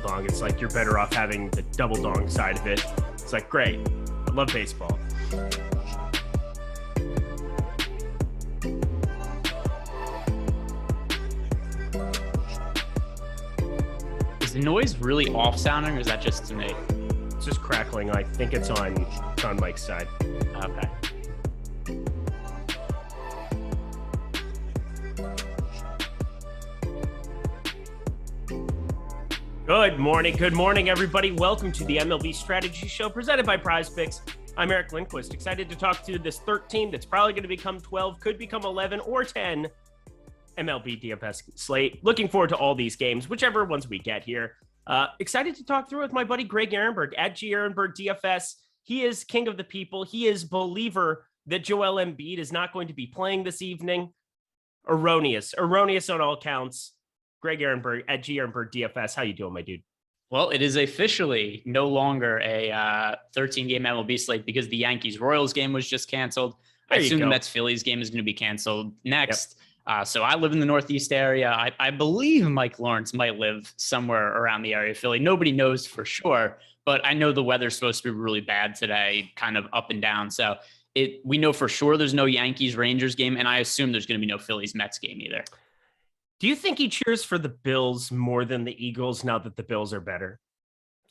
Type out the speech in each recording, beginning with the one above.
dong. It's like you're better off having the double dong side of it. It's like, great. I love baseball. Is the noise really off sounding, or is that just to me? It's just crackling. I think it's on Mike's side. Okay. Good morning, everybody. Welcome to the MLB Strategy Show presented by Prize Picks. I'm Eric Lindquist, excited to talk to this 13 that's probably going to become 12, could become 11 or 10 MLB DFS slate. Looking forward to all these games, whichever ones we get here. Excited to talk through with my buddy Greg Ehrenberg at G Ehrenberg DFS. He is king of the people. He is believer that Joel Embiid is not going to be playing this evening. Erroneous on all counts. Greg Ehrenberg at G Ehrenberg DFS. How you doing, my dude? Well, it is officially no longer a 13-game MLB slate because the Yankees-Royals game was just canceled. I assume the Mets-Phillies game is going to be canceled next. Yep. So I live in the Northeast area. I believe Mike Lawrence might live somewhere around the area of Philly. Nobody knows for sure, but I know the weather's supposed to be really bad today, kind of up and down. So we know for sure there's no Yankees-Rangers game, and I assume there's going to be no Phillies-Mets game either. Do you think he cheers for the Bills more than the Eagles now that the Bills are better?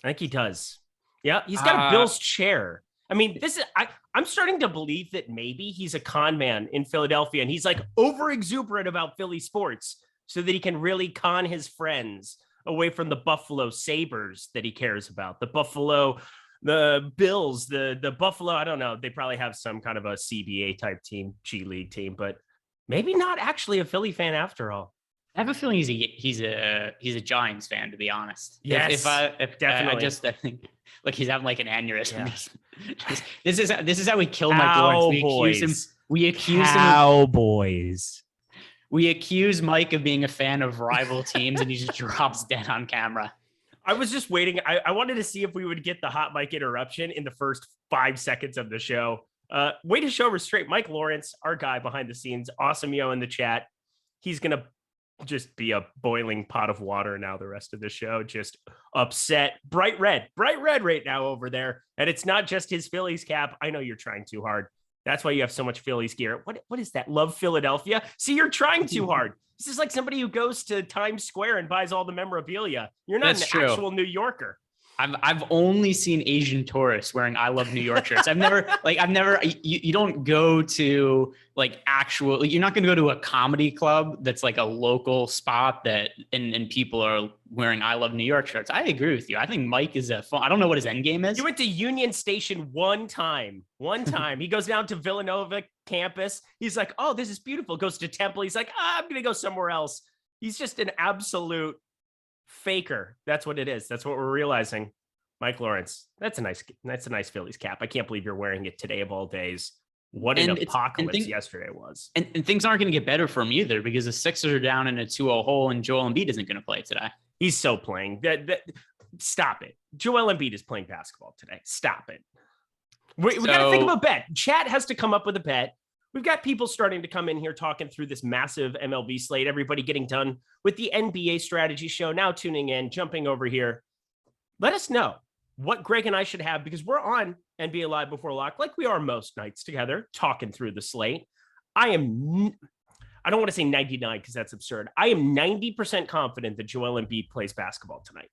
I think he does. Yeah, he's got a Bills chair. I mean, I'm starting to believe that maybe he's a con man in Philadelphia and he's like over exuberant about Philly sports so that he can really con his friends away from the Buffalo Sabres that he cares about. The Bills, the Buffalo, I don't know. They probably have some kind of a CBA type team, G League team, but maybe not actually a Philly fan after all. I have a feeling he's a Giants fan, to be honest. Yes, definitely. I think like he's having like an aneurysm. Yeah. This is how we kill Mike Lawrence. We accuse Cowboys. We accuse Mike of being a fan of rival teams, and he just drops dead on camera. I was just waiting. I wanted to see if we would get the hot mic interruption in the first 5 seconds of the show. Way to show restraint, Mike Lawrence, our guy behind the scenes, Awesemo in the chat. He's gonna just be a boiling pot of water now the rest of the show, just upset. Bright red right now over there. And it's not just his Phillies cap. I know you're trying too hard. That's why you have so much Phillies gear. What is that? Love Philadelphia? See, you're trying too hard. This is like somebody who goes to Times Square and buys all the memorabilia. You're not actual New Yorker. I've only seen Asian tourists wearing I Love New York shirts. You don't go to like you're not going to go to a comedy club that's like a local spot that and people are wearing I Love New York shirts. I agree with you. I think Mike is I don't know what his end game is. He went to Union Station one time. He goes down to Villanova campus. He's like, oh, this is beautiful. Goes to Temple. He's like, I'm going to go somewhere else. He's just an absolute faker. That's what it is. That's what we're realizing. Mike Lawrence, that's a nice Phillies cap. I can't believe you're wearing it today of all days. What an apocalypse yesterday was. And things aren't going to get better for him either because the Sixers are down in a 2-0 hole and Joel Embiid isn't going to play today. He's so playing. Stop it. Joel Embiid is playing basketball today. Stop it. We got to think of a bet. Chat has to come up with a bet. We've got people starting to come in here talking through this massive MLB slate. Everybody getting done with the NBA strategy show. Now tuning in, jumping over here. Let us know what Greg and I should have because we're on NBA Live Before Lock like we are most nights together, talking through the slate. I don't want to say 99 because that's absurd. I am 90% confident that Joel Embiid plays basketball tonight.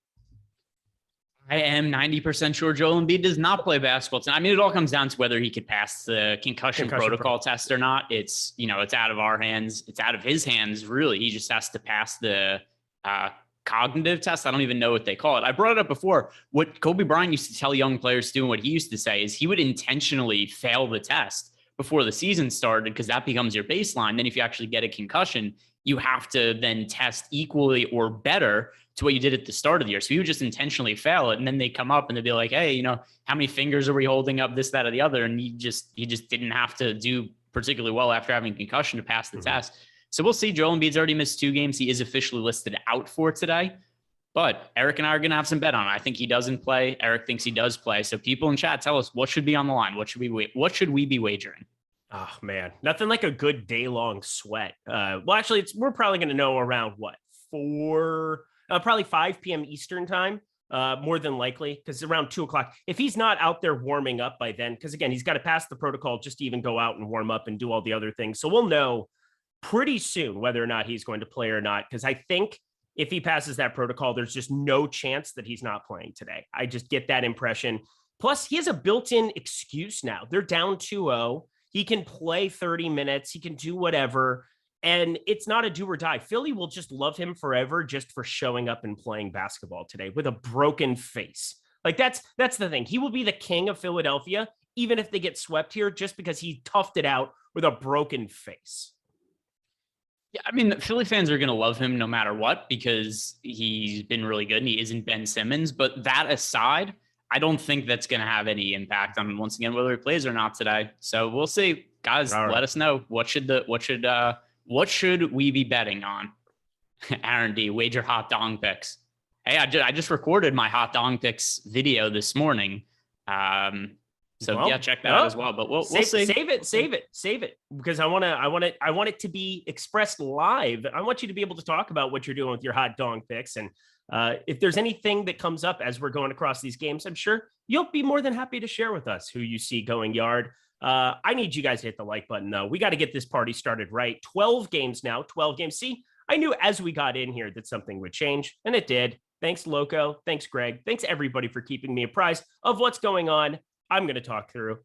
I am 90% sure Joel Embiid does not play basketball tonight. I mean, it all comes down to whether he could pass the concussion protocol test or not. It's out of our hands. It's out of his hands, really. He just has to pass the cognitive test. I don't even know what they call it. I brought it up before. What Kobe Bryant used to tell young players to do and what he used to say is he would intentionally fail the test before the season started because that becomes your baseline. Then if you actually get a concussion, you have to then test equally or better to what you did at the start of the year. So you would just intentionally fail it. And then they come up and they'd be like, hey, how many fingers are we holding up, this, that, or the other? And he just didn't have to do particularly well after having a concussion to pass the test. So we'll see. Joel Embiid's already missed 2 games. He is officially listed out for today. But Eric and I are going to have some bet on it. I think he doesn't play. Eric thinks he does play. So people in chat, tell us what should be on the line. What should we be wagering? Oh, man. Nothing like a good day-long sweat. Well, actually, we're probably going to know around, 4 Probably 5 p.m. Eastern time. More than likely, because around 2:00, if he's not out there warming up by then, because again, he's got to pass the protocol just to even go out and warm up and do all the other things. So we'll know pretty soon whether or not he's going to play or not. Because I think if he passes that protocol, there's just no chance that he's not playing today. I just get that impression. Plus, he has a built-in excuse now. They're down 2-0. He can play 30 minutes. He can do whatever. And it's not a do or die. Philly will just love him forever just for showing up and playing basketball today with a broken face. Like that's the thing. He will be the king of Philadelphia, even if they get swept here, just because he toughed it out with a broken face. Yeah, I mean, Philly fans are going to love him no matter what, because he's been really good and he isn't Ben Simmons. But that aside, I don't think that's going to have any impact on, once again, whether he plays or not today. So we'll see. Guys, let us know. What should we be betting on? Aaron D, wager hot dong picks. Hey, I just recorded my hot dong picks video this morning. Yeah, check that out as well. But we'll see. Save it, because I want it to be expressed live. I want you to be able to talk about what you're doing with your hot dong picks, and if there's anything that comes up as we're going across these games, I'm sure you'll be more than happy to share with us who you see going yard. I need you guys to hit the like button, though. We got to get this party started right. 12 games now, 12 games. See, I knew as we got in here that something would change, and it did. Thanks, Loco. Thanks, Greg. Thanks, everybody, for keeping me apprised of what's going on. I'm going to talk through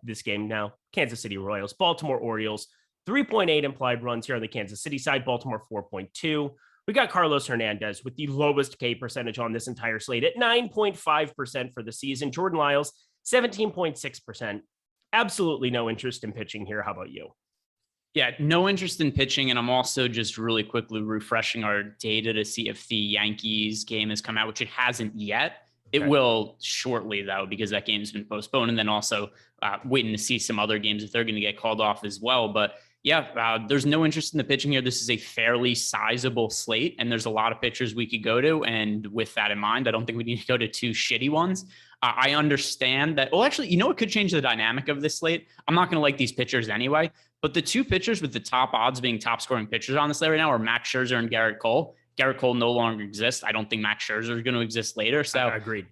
this game now. Kansas City Royals, Baltimore Orioles, 3.8 implied runs here on the Kansas City side, Baltimore 4.2. We got Carlos Hernandez with the lowest K percentage on this entire slate at 9.5% for the season. Jordan Lyles, 17.6%. Absolutely no interest in pitching here. How about you? Yeah, no interest in pitching. And I'm also just really quickly refreshing our data to see if the Yankees game has come out, which it hasn't yet. It will shortly, though, because that game's been postponed. And then also waiting to see some other games if they're going to get called off as well. But yeah, there's no interest in the pitching here. This is a fairly sizable slate, and there's a lot of pitchers we could go to. And with that in mind, I don't think we need to go to two shitty ones. I understand that. Well, actually, you know what could change the dynamic of this slate? I'm not going to like these pitchers anyway, but the two pitchers with the top odds being top scoring pitchers on this slate right now are Max Scherzer and Garrett Cole. Garrett Cole no longer exists. I don't think Max Scherzer is going to exist later. So agreed.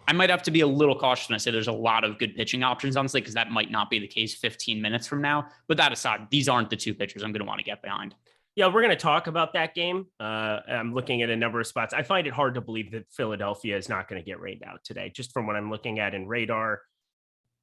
I might have to be a little cautious when I say there's a lot of good pitching options on this slate, because that might not be the case 15 minutes from now. But that aside, these aren't the two pitchers I'm going to want to get behind. Yeah, we're going to talk about that game. I'm looking at a number of spots. I find it hard to believe that Philadelphia is not going to get rained out today, just from what I'm looking at in radar.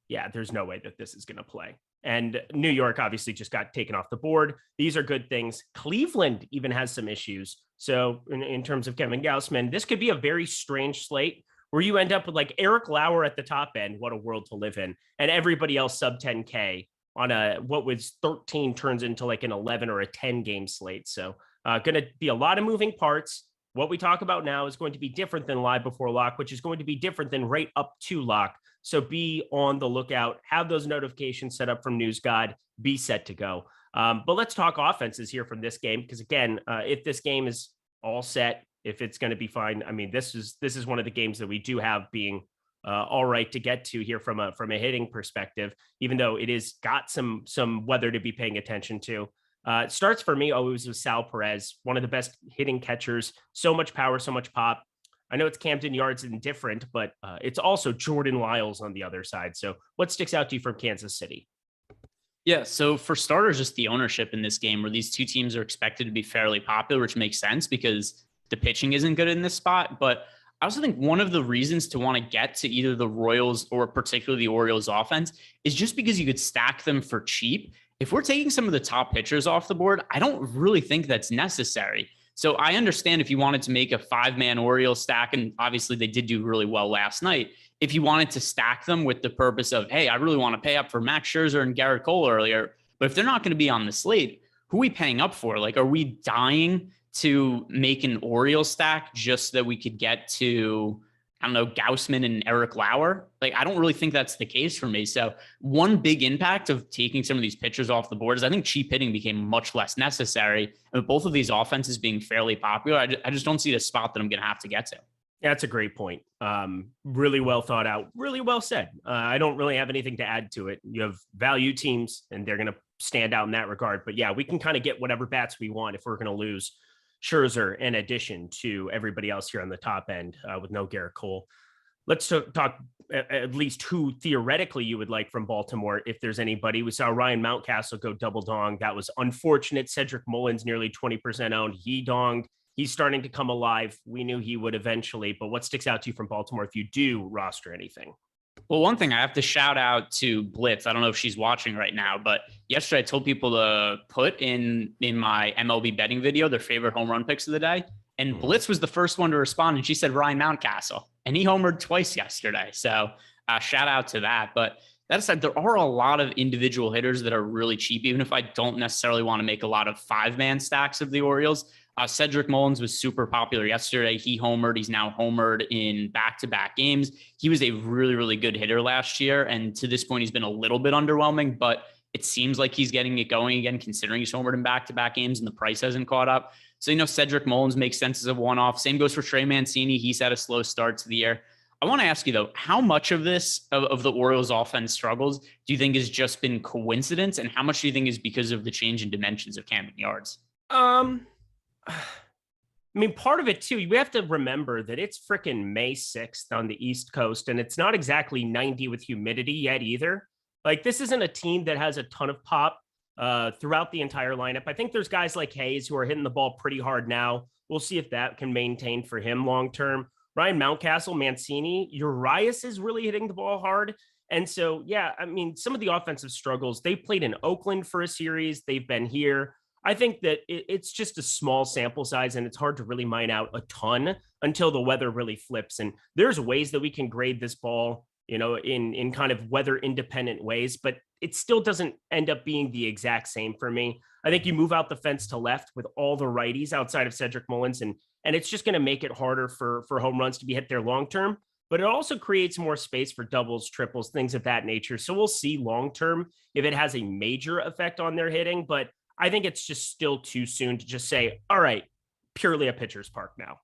Yeah, there's no way that this is going to play. And New York obviously just got taken off the board. These are good things. Cleveland even has some issues. So in terms of Kevin Gausman, this could be a very strange slate where you end up with like Eric Lauer at the top end. What a world to live in. And everybody else sub 10K on what was 13 turns into like an 11 or a 10 game slate. So going to be a lot of moving parts. What we talk about now is going to be different than live before lock, which is going to be different than right up to lock. So be on the lookout, have those notifications set up from News God, be set to go. But let's talk offenses here from this game. Because again, if this game is all set, if it's going to be fine, I mean, this is one of the games that we do have being all right to get to here from a hitting perspective, even though it is got some weather to be paying attention to. It starts for me always with Sal Perez, one of the best hitting catchers, so much power, so much pop. I know it's Camden Yards and different, but it's also Jordan Lyles on the other side. So what sticks out to you from Kansas City? Yeah, so for starters, just the ownership in this game where these two teams are expected to be fairly popular, which makes sense because the pitching isn't good in this spot. But I also think one of the reasons to want to get to either the Royals or particularly the Orioles offense is just because you could stack them for cheap. If we're taking some of the top pitchers off the board, I don't really think that's necessary. So I understand if you wanted to make a 5-man Orioles stack, and obviously they did do really well last night. If you wanted to stack them with the purpose of, hey, I really want to pay up for Max Scherzer and Garrett Cole earlier, but if they're not going to be on the slate, who are we paying up for? Like, are we dying to make an Orioles stack just so that we could get to, I don't know, Gausman and Eric Lauer? Like, I don't really think that's the case for me. So one big impact of taking some of these pitchers off the board is I think cheap hitting became much less necessary. And with both of these offenses being fairly popular, I just don't see the spot that I'm going to have to get to. Yeah, that's a great point. Really well thought out, really well said. I don't really have anything to add to it. You have value teams and they're going to stand out in that regard. But yeah, we can kind of get whatever bats we want if we're going to lose. Scherzer in addition to everybody else here on the top end with no Garrett Cole. Let's talk at least who theoretically you would like from Baltimore, if there's anybody. We saw Ryan Mountcastle go double dong. That was unfortunate. Cedric Mullins, nearly 20% owned. He donged. He's starting to come alive. We knew he would eventually, but what sticks out to you from Baltimore if you do roster anything? Well, one thing I have to shout out to Blitz. I don't know if she's watching right now, but yesterday I told people to put in my MLB betting video their favorite home run picks of the day. And Blitz was the first one to respond, and she said Ryan Mountcastle, and he homered twice yesterday. So shout out to that. But that aside, there are a lot of individual hitters that are really cheap, even if I don't necessarily want to make a lot of 5-man stacks of the Orioles. Cedric Mullins was super popular yesterday. He homered. He's now homered in back-to-back games. He was a really, really good hitter last year, and to this point, he's been a little bit underwhelming, but it seems like he's getting it going again, considering he's homered in back-to-back games and the price hasn't caught up. So, Cedric Mullins makes sense as a one-off. Same goes for Trey Mancini. He's had a slow start to the year. I want to ask you, though, how much of this, of the Orioles offense struggles, do you think has just been coincidence? And how much do you think is because of the change in dimensions of Camden Yards? I mean, part of it, too, we have to remember that it's freaking May 6th on the East Coast, and it's not exactly 90 with humidity yet either. Like, this isn't a team that has a ton of pop throughout the entire lineup. I think there's guys like Hayes who are hitting the ball pretty hard now. We'll see if that can maintain for him long term. Ryan Mountcastle, Mancini, Urias is really hitting the ball hard. And so, yeah, I mean, some of the offensive struggles, they played in Oakland for a series. They've been here. I think that it's just a small sample size, and it's hard to really mine out a ton until the weather really flips. And there's ways that we can grade this ball, in kind of weather independent ways, but it still doesn't end up being the exact same for me. I think you move out the fence to left with all the righties outside of Cedric Mullins, and it's just going to make it harder for home runs to be hit there long term, but it also creates more space for doubles, triples, things of that nature. So we'll see long term if it has a major effect on their hitting, but I think it's just still too soon to just say, all right, purely a pitcher's park now.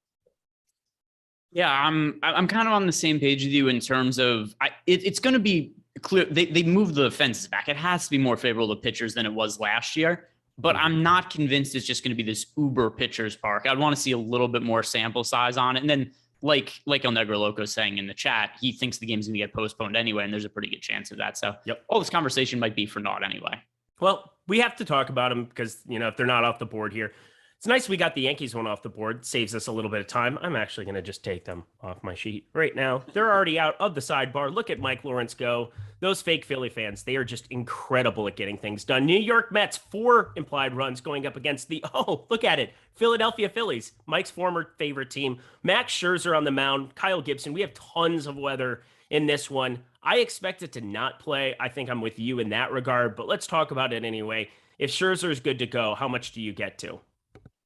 Yeah, I'm kind of on the same page with you in terms of it's going to be clear. They moved the fences back. It has to be more favorable to pitchers than it was last year, but I'm not convinced it's just going to be this uber pitcher's park. I'd want to see a little bit more sample size on it. And then like El Negro Loco saying in the chat, he thinks the game's going to get postponed anyway, and there's a pretty good chance of that. So all this conversation might be for naught anyway. Well, we have to talk about them because, if they're not off the board here. It's nice we got the Yankees one off the board. Saves us a little bit of time. I'm actually going to just take them off my sheet right now. They're already out of the sidebar. Look at Mike Lawrence go. Those fake Philly fans, they are just incredible at getting things done. New York Mets, 4 implied runs going up against look at it, Philadelphia Phillies, Mike's former favorite team. Max Scherzer on the mound, Kyle Gibson. We have tons of weather in this one. I expect it to not play. I think I'm with you in that regard, but let's talk about it anyway. If Scherzer is good to go, how much do you get to?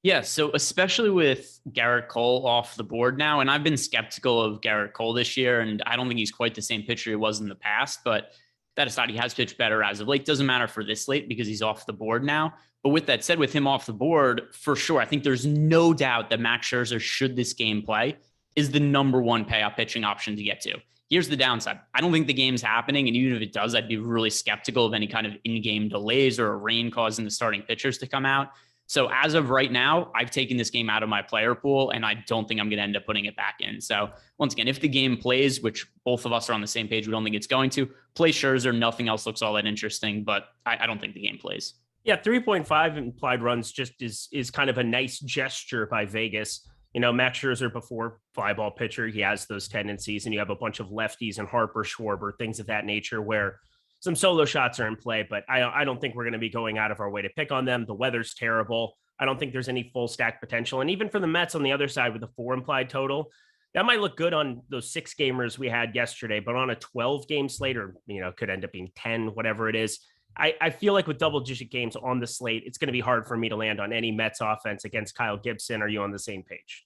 Yeah, so especially with Garrett Cole off the board now, and I've been skeptical of Garrett Cole this year, and I don't think he's quite the same pitcher he was in the past, but that aside, he has pitched better as of late. Doesn't matter for this late because he's off the board now. But with that said, with him off the board, for sure, I think there's no doubt that Max Scherzer, should this game play, is the number one payout pitching option to get to. Here's the downside. I don't think the game's happening, and even if it does, I'd be really skeptical of any kind of in-game delays or a rain causing the starting pitchers to come out. So as of right now, I've taken this game out of my player pool, and I don't think I'm going to end up putting it back in. So once again, if the game plays, which both of us are on the same page, we don't think it's going to, play Scherzer. Nothing else looks all that interesting, but I don't think the game plays. Yeah, 3.5 implied runs just is kind of a nice gesture by Vegas. Max Scherzer, before fly ball pitcher, he has those tendencies, and you have a bunch of lefties and Harper, Schwarber, things of that nature where some solo shots are in play, but I don't think we're going to be going out of our way to pick on them. The weather's terrible. I don't think there's any full stack potential. And even for the Mets on the other side with the 4 implied total, that might look good on those 6 gamers we had yesterday, but on a 12 game slate, or, could end up being 10, whatever it is. I feel like with double digit games on the slate, it's going to be hard for me to land on any Mets offense against Kyle Gibson. Are you on the same page?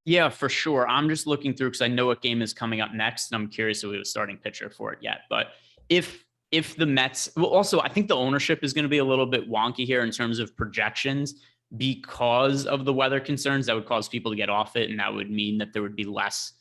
Yeah, for sure. I'm just looking through because I know what game is coming up next, and I'm curious if we have a starting pitcher for it yet. But if the Mets, well, also, I think the ownership is going to be a little bit wonky here in terms of projections because of the weather concerns that would cause people to get off it. And that would mean that there would be less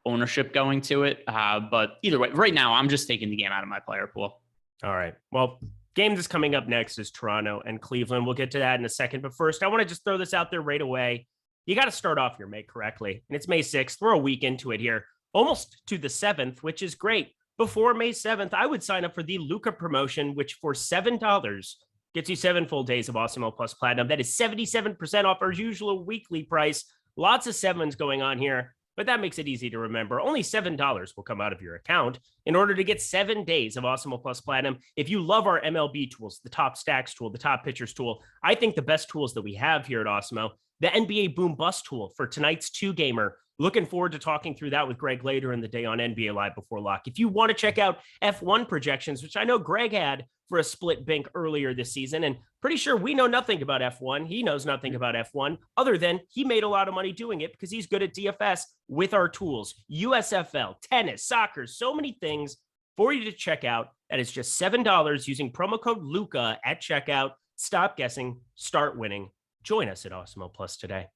ownership going to it. But either way, right now, I'm just taking the game out of my player pool. All right. Well, Game that's coming up next is Toronto and Cleveland. We'll get to that in a second. But first, I want to just throw this out there right away. You got to start off your May correctly. And it's May 6th. We're a week into it here, almost to the 7th, which is great. Before May 7th, I would sign up for the Luka promotion, which for $7 gets you 7 full days of Awesemo Plus Platinum. That is 77% off our usual weekly price. Lots of sevens going on here, but that makes it easy to remember. Only $7 will come out of your account in order to get 7 days of Awesemo Plus Platinum. If you love our MLB tools, the top stacks tool, the top pitchers tool, I think the best tools that we have here at Awesemo, the NBA Boom Bust tool for tonight's 2-gamer. Looking forward to talking through that with Greg later in the day on NBA Live Before Lock. If you want to check out F1 projections, which I know Greg had for a split bink earlier this season, and pretty sure we know nothing about F1. He knows nothing about F1 other than he made a lot of money doing it because he's good at DFS with our tools. USFL, tennis, soccer, so many things for you to check out. That is just $7 using promo code Luka at checkout. Stop guessing, start winning. Join us at Awesemo Plus today.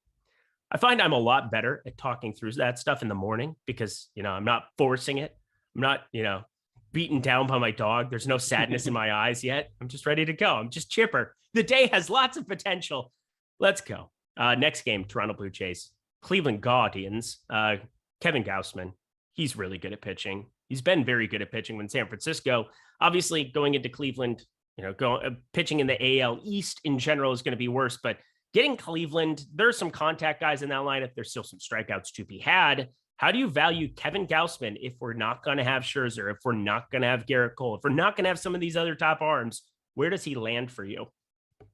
I find I'm a lot better at talking through that stuff in the morning because, I'm not forcing it. I'm not, beaten down by my dog. There's no sadness in my eyes yet. I'm just ready to go. I'm just chipper. The day has lots of potential. Let's go. Next game, Toronto Blue Jays, Cleveland Guardians, Kevin Gausman. He's really good at pitching. He's been very good at pitching when San Francisco, obviously going into Cleveland, pitching in the AL East in general is going to be worse, but getting Cleveland, there's some contact guys in that lineup. There's still some strikeouts to be had. How do you value Kevin Gausman if we're not going to have Scherzer, if we're not going to have Garrett Cole, if we're not going to have some of these other top arms? Where does he land for you?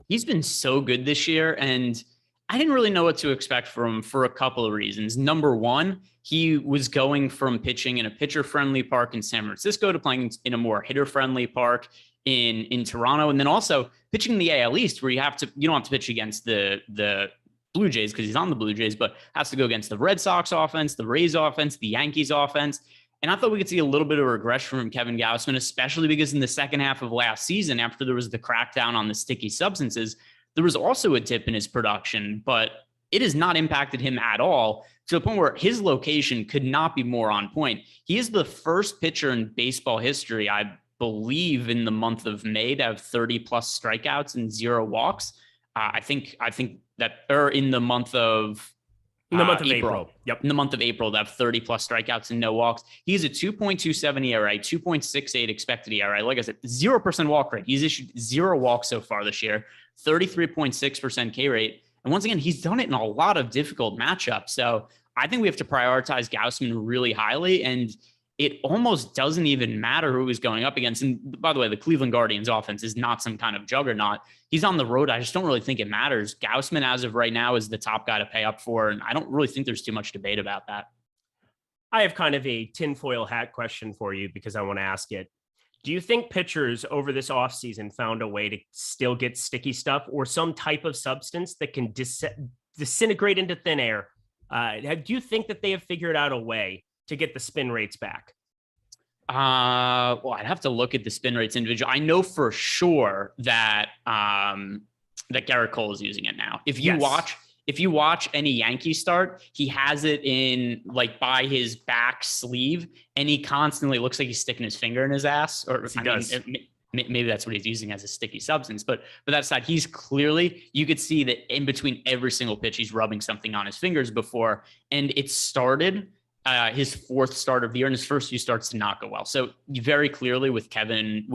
He's been so good this year, and I didn't really know what to expect from him for a couple of reasons. Number one, he was going from pitching in a pitcher-friendly park in San Francisco to playing in a more hitter-friendly park in Toronto, and then also pitching in the AL East, where you don't have to pitch against the Blue Jays because he's on the Blue Jays, but has to go against the Red Sox offense, the Rays offense, the Yankees offense. And I thought we could see a little bit of regression from Kevin Gausman, especially because in the second half of last season, after there was the crackdown on the sticky substances, there was also a dip in his production, but it has not impacted him at all to the point where his location could not be more on point. He is the first pitcher in baseball history, I believe, in the month of May to have 30 plus strikeouts and 0 walks. I think that, or in the month of April. Yep. In the month of April, to have 30 plus strikeouts and no walks. He's a 2.27 ERA, 2.68 expected ERA. Like I said, 0% walk rate. He's issued 0 walks so far this year, 33.6% K rate. And once again, he's done it in a lot of difficult matchups. So I think we have to prioritize Gausman really highly, and it almost doesn't even matter who he's going up against. And by the way, the Cleveland Guardians offense is not some kind of juggernaut. He's on the road. I just don't really think it matters. Gausman, as of right now, is the top guy to pay up for, and I don't really think there's too much debate about that. I have kind of a tinfoil hat question for you because I want to ask it. Do you think pitchers over this offseason found a way to still get sticky stuff or some type of substance that can disintegrate into thin air? Do you think that they have figured out a way to get the spin rates back? Well, I'd have to look at the spin rates individual. I know for sure that that Garrett Cole is using it now. If you watch any Yankee start, he has it in like by his back sleeve, and he constantly looks like he's sticking his finger in his ass. Or he does. Maybe that's what he's using as a sticky substance. But that side, he's clearly, you could see that in between every single pitch, he's rubbing something on his fingers before, and it started his 4th start of the year, and his first few starts did not go well. So very clearly with Garrett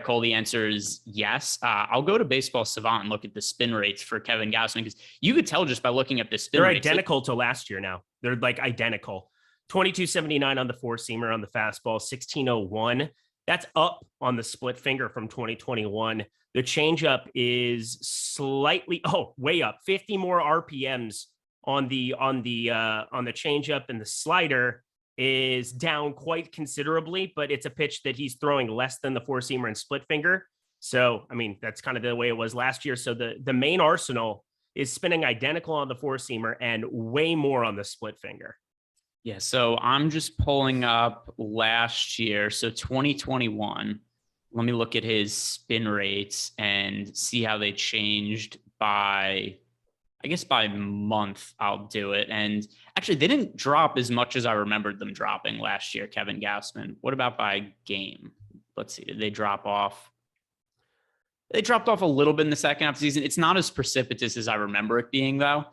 Cole, the answer is yes. I'll go to Baseball Savant and look at the spin rates for Kevin Gausman, because you could tell just by looking at the spin rates. They're identical to last year now. They're like identical. 2279 on the 4-seamer, on the fastball, 1601. That's up on the split finger from 2021. The changeup is slightly, way up, 50 more RPMs on the changeup, and the slider is down quite considerably, but it's a pitch that he's throwing less than the 4-seamer and split finger. So, I mean, that's kind of the way it was last year. So the main arsenal is spinning identical on the 4-seamer and way more on the split finger. Yeah. So I'm just pulling up last year. So 2021, let me look at his spin rates and see how they changed by month. I'll do it. And actually, they didn't drop as much as I remembered them dropping last year, Kevin Gausman. What about by game? let's see, did they drop off? They dropped off a little bit in the second half of the season. It's not as precipitous as I remember it being, though.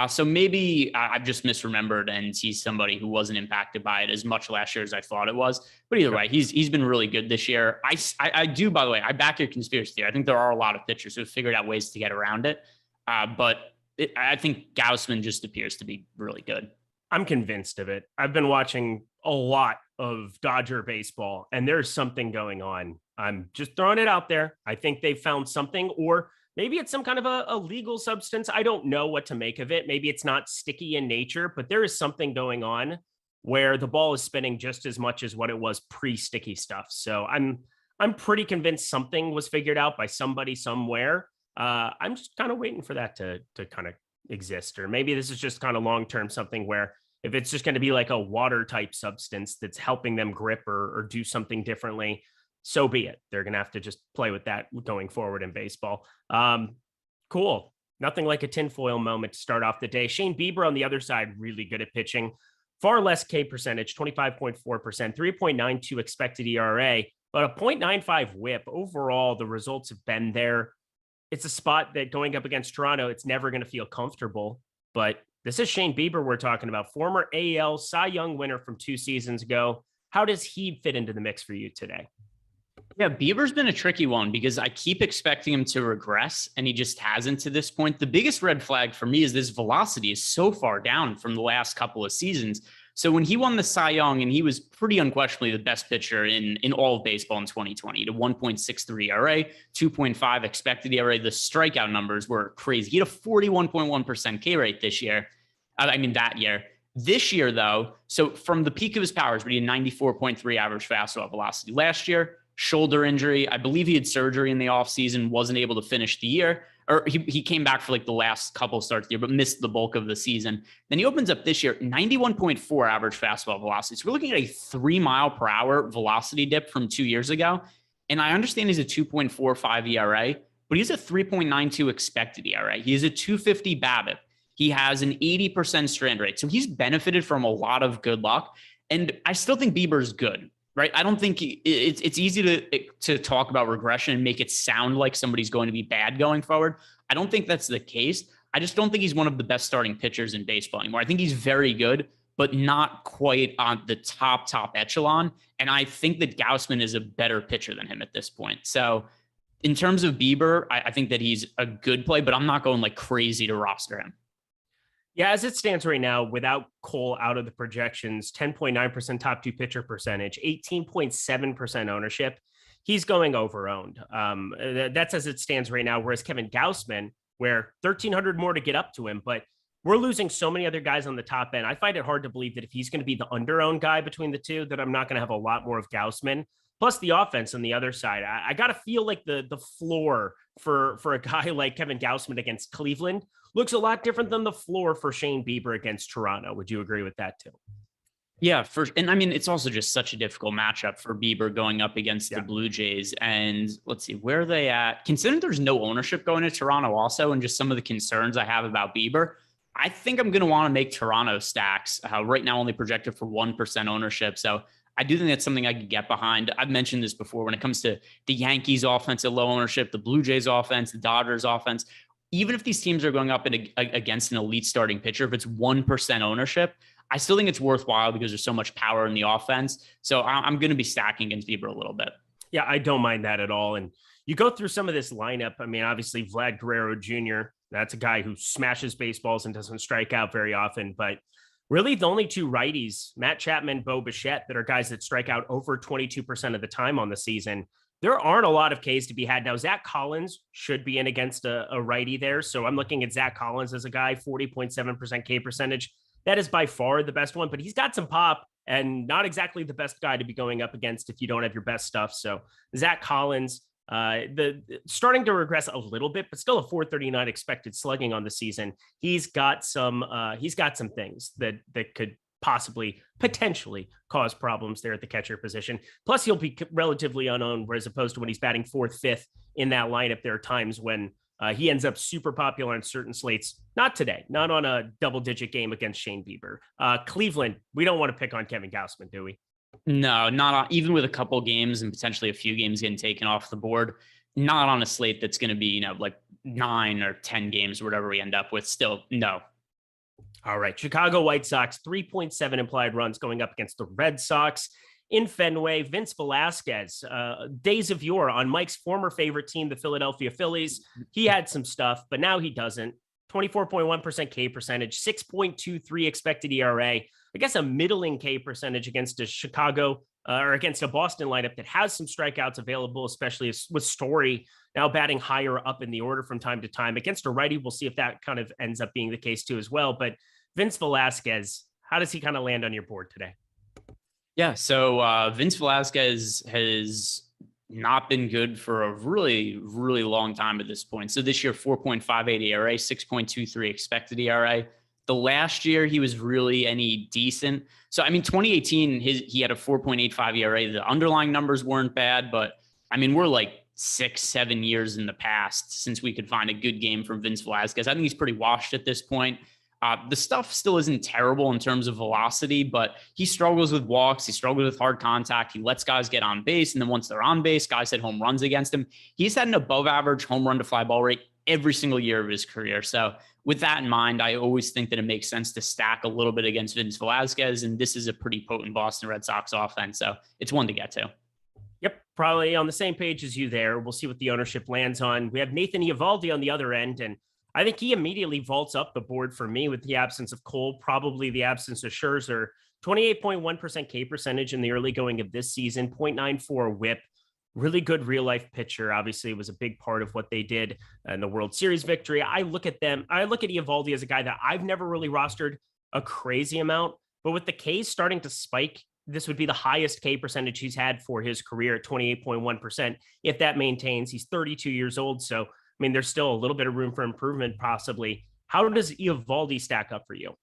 So maybe I've just misremembered, and he's somebody who wasn't impacted by it as much last year as I thought it was. But either way, he's been really good this year. I do, by the way, I back your conspiracy theory. I think there are a lot of pitchers who have figured out ways to get around it. I think Gausman just appears to be really good. I'm convinced of it. I've been watching a lot of Dodger baseball, and there's something going on. I'm just throwing it out there. I think they found something, or maybe it's some kind of a legal substance. I don't know what to make of it. Maybe it's not sticky in nature, but there is something going on where the ball is spinning just as much as what it was pre-sticky stuff. So I'm pretty convinced something was figured out by somebody somewhere. I'm just kind of waiting for that to kind of exist, or maybe this is just kind of long-term something where if it's just going to be like a water type substance that's helping them grip or do something differently, so be it. They're going to have to just play with that going forward in baseball. Cool. Nothing like a tinfoil moment to start off the day. Shane Bieber on the other side, really good at pitching. Far less K percentage, 25.4%, 3.92 expected ERA, but a 0.95 whip. Overall, the results have been there. It's a spot that going up against Toronto, it's never going to feel comfortable, but this is Shane Bieber we're talking about, former AL Cy Young winner from 2 seasons ago. How does he fit into the mix for you today? Yeah, Bieber's been a tricky one because I keep expecting him to regress, and he just hasn't to this point. The biggest red flag for me is this velocity is so far down from the last couple of seasons. So when he won the Cy Young, and he was pretty unquestionably the best pitcher in all of baseball in 2020, to 1.63 ERA, 2.5 expected ERA, the strikeout numbers were crazy. He had a 41.1% K rate this year. That year. This year, though, so from the peak of his powers, he had 94.3 average fastball velocity last year. Shoulder injury. I believe he had surgery in the offseason, wasn't able to finish the year, or he came back for like the last couple of starts of the year, but missed the bulk of the season. Then he opens up this year, 91.4 average fastball velocity. So we're looking at a 3 mile per hour velocity dip from 2 years ago. And I understand he's a 2.45 ERA, but he's a 3.92 expected ERA. He is a 250 BABIP. He has an 80% strand rate. So he's benefited from a lot of good luck. And I still think Bieber's good. Right. I don't think it's easy to talk about regression and make it sound like somebody's going to be bad going forward. I don't think that's the case. I just don't think he's one of the best starting pitchers in baseball anymore. I think he's very good, but not quite on the top echelon. And I think that Gausman is a better pitcher than him at this point. So in terms of Bieber, I think that he's a good play, but I'm not going like crazy to roster him. Yeah, as it stands right now, without Cole out of the projections, 10.9% top 2 pitcher percentage, 18.7% ownership. He's going over-owned. That's as it stands right now. Whereas Kevin Gausman, where 1,300 more to get up to him, but we're losing so many other guys on the top end. I find it hard to believe that if he's going to be the under-owned guy between the two, that I'm not going to have a lot more of Gausman. Plus the offense on the other side. I got to feel like the floor for a guy like Kevin Gausman against Cleveland looks a lot different than the floor for Shane Bieber against Toronto. Would you agree with that too? Yeah, and I mean, it's also just such a difficult matchup for Bieber going up against the Blue Jays. And let's see, where are they at? Considering there's no ownership going to Toronto also, and just some of the concerns I have about Bieber, I think I'm going to want to make Toronto stacks. Right now only projected for 1% ownership. So I do think that's something I could get behind. I've mentioned this before when it comes to the Yankees offense at low ownership, the Blue Jays offense, the Dodgers offense. Even if these teams are going up against an elite starting pitcher, if it's 1% ownership, I still think it's worthwhile because there's so much power in the offense. So I'm going to be stacking against Bieber a little bit. Yeah, I don't mind that at all. And you go through some of this lineup. I mean, obviously Vlad Guerrero Jr., that's a guy who smashes baseballs and doesn't strike out very often, but really the only 2 righties, Matt Chapman, Bo Bichette, that are guys that strike out over 22% of the time on the season. There aren't a lot of Ks to be had. Now, Zach Collins should be in against a righty there. So I'm looking at Zach Collins as a guy, 40.7% K percentage. That is by far the best one, but he's got some pop and not exactly the best guy to be going up against if you don't have your best stuff. So Zach Collins, the starting to regress a little bit, but still a 439 expected slugging on the season. He's got some things that could potentially cause problems there at the catcher position. Plus he'll be relatively unowned, whereas opposed to when he's batting 4th, 5th in that lineup, there are times when he ends up super popular on certain slates. Not today, not on a double-digit game against Shane Bieber. Cleveland, we don't want to pick on Kevin Gausman, do we? No, not on, even with a couple games and potentially a few games getting taken off the board, not on a slate that's going to be, like 9 or 10 games or whatever we end up with. Still, no. All right. Chicago White Sox, 3.7 implied runs going up against the Red Sox in Fenway. Vince Velazquez, days of yore on Mike's former favorite team, the Philadelphia Phillies. He had some stuff, but now he doesn't. 24.1% K percentage, 6.23 expected ERA. I guess a middling K percentage against a Chicago or against a Boston lineup that has some strikeouts available, especially with Story now batting higher up in the order from time to time. Against a righty, we'll see if that kind of ends up being the case too as well. But Vince Velazquez, how does he kind of land on your board today? Yeah, so Vince Velazquez has not been good for a really, really long time at this point. So this year, 4.58 ERA, 6.23 expected ERA. The last year, he was really any decent. So, 2018, he had a 4.85 ERA. The underlying numbers weren't bad, but, we're like 6-7 years in the past since we could find a good game from Vince Velazquez. I think he's pretty washed at this point. The stuff still isn't terrible in terms of velocity, but he struggles with walks. He struggles with hard contact. He lets guys get on base. And then once they're on base, guys hit home runs against him. He's had an above average home run to fly ball rate every single year of his career. So with that in mind, I always think that it makes sense to stack a little bit against Vince Velazquez. And this is a pretty potent Boston Red Sox offense. So it's one to get to. Yep, probably on the same page as you there. We'll see what the ownership lands on. We have Nathan Eovaldi on the other end, and I think he immediately vaults up the board for me with the absence of Cole, probably the absence of Scherzer. 28.1% K percentage in the early going of this season, 0.94 whip. Really good real life pitcher. Obviously, it was a big part of what they did in the World Series victory. I look at Eovaldi as a guy that I've never really rostered a crazy amount, but with the K's starting to spike, this would be the highest K percentage he's had for his career at 28.1%. If that maintains, he's 32 years old. So, there's still a little bit of room for improvement, possibly. How does Eovaldi stack up for you?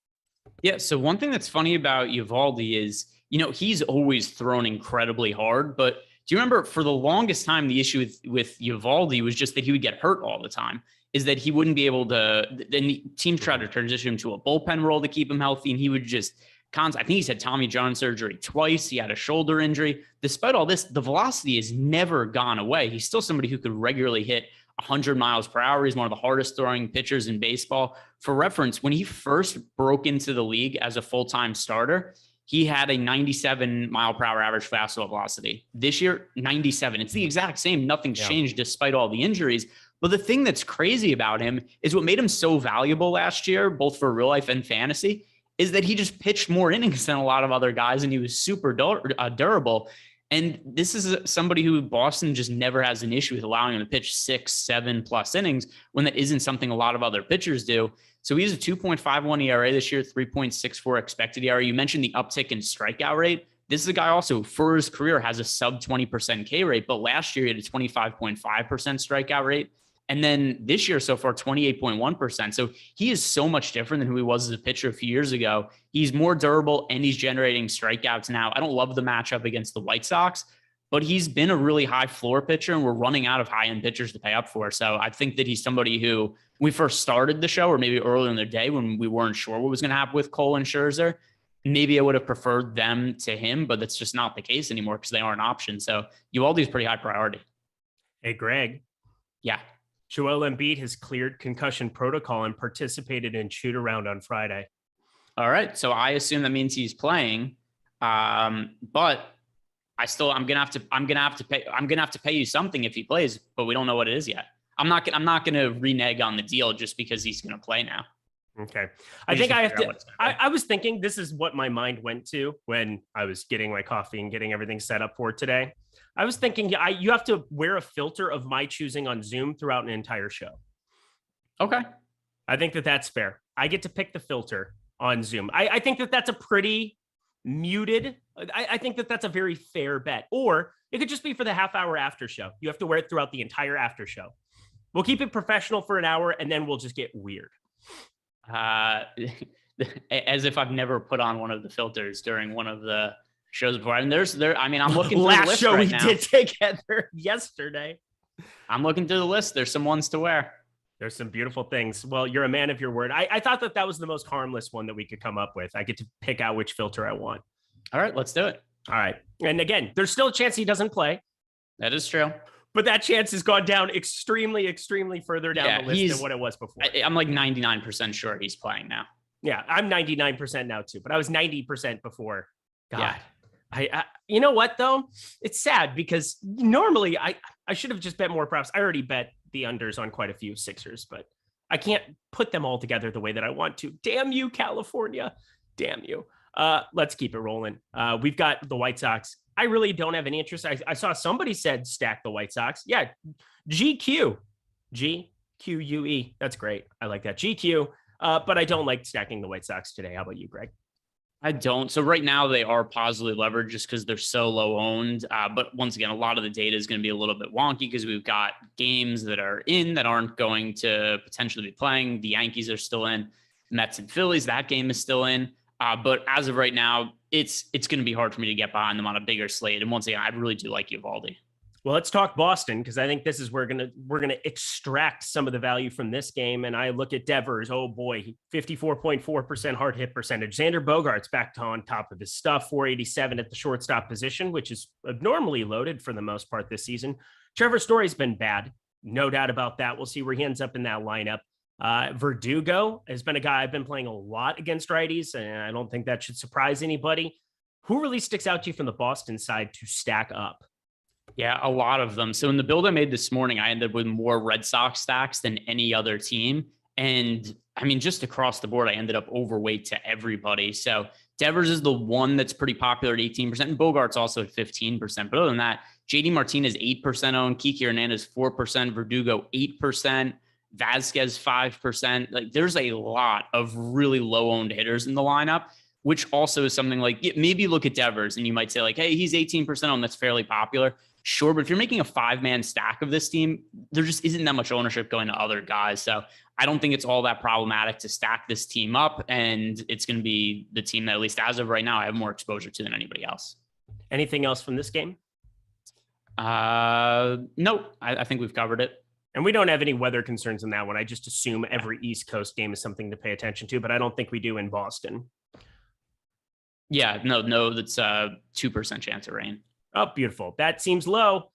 Yeah. So one thing that's funny about Eovaldi is, he's always thrown incredibly hard, but do you remember for the longest time, the issue with Eovaldi was just that he would get hurt all the time, is that he wouldn't be able to, then teams tried to transition him to a bullpen role to keep him healthy. And he would just I think he's had Tommy John surgery twice. He had a shoulder injury. Despite all this, the velocity has never gone away. He's still somebody who could regularly hit 100 miles per hour. He's one of the hardest throwing pitchers in baseball. For reference, when he first broke into the league as a full-time starter, he had a 97 mile per hour average fastball velocity. This year, 97. It's the exact same. Nothing's changed despite all the injuries. But the thing that's crazy about him is what made him so valuable last year, both for real life and fantasy, is that he just pitched more innings than a lot of other guys, and he was super durable. And this is somebody who Boston just never has an issue with allowing him to pitch 6-7+ innings when that isn't something a lot of other pitchers do. So he's a 2.51 ERA this year, 3.64 expected ERA. You mentioned the uptick in strikeout rate. This is a guy also for his career has a sub 20% K rate, but last year he had a 25.5% strikeout rate. And then this year so far, 28.1%. So he is so much different than who he was as a pitcher a few years ago. He's more durable and he's generating strikeouts now. I don't love the matchup against the White Sox, but he's been a really high floor pitcher and we're running out of high-end pitchers to pay up for. So I think that he's somebody who, when we first started the show, or maybe earlier in the day when we weren't sure what was going to happen with Cole and Scherzer, maybe I would have preferred them to him, but that's just not the case anymore because they aren't an option. So Eovaldi's pretty high priority. Hey, Greg. Yeah. Joel Embiid has cleared concussion protocol and participated in shoot around on Friday. All right. So I assume that means he's playing. But I'm gonna have to pay you something if he plays, but we don't know what it is yet. I'm not gonna renege on the deal just because he's gonna play now. Okay. I think I have to, I was thinking this is what my mind went to when I was getting my coffee and getting everything set up for today. I was thinking you have to wear a filter of my choosing on Zoom throughout an entire show. Okay. I think that's fair. I get to pick the filter on Zoom. I think that's a pretty muted. I think that's a very fair bet. Or it could just be for the half hour after show. You have to wear it throughout the entire after show. We'll keep it professional for an hour and then we'll just get weird. As if I've never put on one of the filters during one of the shows before. I'm looking last through the list show right we now. did together yesterday. I'm looking through the list. There's some ones to wear. There's some beautiful things. Well, you're a man of your word. I thought that was the most harmless one that we could come up with. I get to pick out which filter I want. All right, let's do it. All right. And again, there's still a chance he doesn't play. That is true. But that chance has gone down extremely, extremely further down the list than what it was before. I'm like 99% sure he's playing now. Yeah, I'm 99% now too, but I was 90% before. God. Yeah. I you know what though? It's sad because normally I should have just bet more props. I already bet the unders on quite a few Sixers, but I can't put them all together the way that I want to. Damn you, California. Damn you. Let's keep it rolling. We've got the White Sox. I really don't have any interest. I saw somebody said stack the White Sox. Yeah, GQ. GQUE. That's great. I like that. GQ. But I don't like stacking the White Sox today. How about you, Greg? I don't. So right now they are positively leveraged just because they're so low owned. But once again, a lot of the data is going to be a little bit wonky because we've got games that are in that aren't going to potentially be playing. The Yankees are still in. Mets and Phillies, that game is still in. But as of right now, it's going to be hard for me to get behind them on a bigger slate. And once again, I really do like Eovaldi. Well, let's talk Boston because I think this is where we're gonna extract some of the value from this game. And I look at Devers. Oh boy, 54.4% hard hit percentage. Xander Bogaerts back on top of his stuff. 487 at the shortstop position, which is abnormally loaded for the most part this season. Trevor Story's been bad, no doubt about that. We'll see where he ends up in that lineup. Verdugo has been a guy I've been playing a lot against righties, and I don't think that should surprise anybody. Who really sticks out to you from the Boston side to stack up? Yeah, a lot of them. So in the build I made this morning, I ended up with more Red Sox stacks than any other team. And I mean, just across the board, I ended up overweight to everybody. So Devers is the one that's pretty popular at 18%, and Bogart's also at 15%. But other than that, JD Martinez 8% owned, Kiki Hernandez 4%, Verdugo 8%, Velazquez 5%. Like there's a lot of really low owned hitters in the lineup, which also is something like maybe look at Devers and you might say like, hey, he's 18% owned. That's fairly popular. Sure, but if you're making a 5-man stack of this team, there just isn't that much ownership going to other guys. So I don't think it's all that problematic to stack this team up, and it's going to be the team that, at least as of right now, I have more exposure to than anybody else. Anything else from this game? Nope. I think we've covered it. And we don't have any weather concerns in that one. I just assume every East Coast game is something to pay attention to, but I don't think we do in Boston. Yeah, no, that's a 2% chance of rain. Oh, beautiful. That seems low.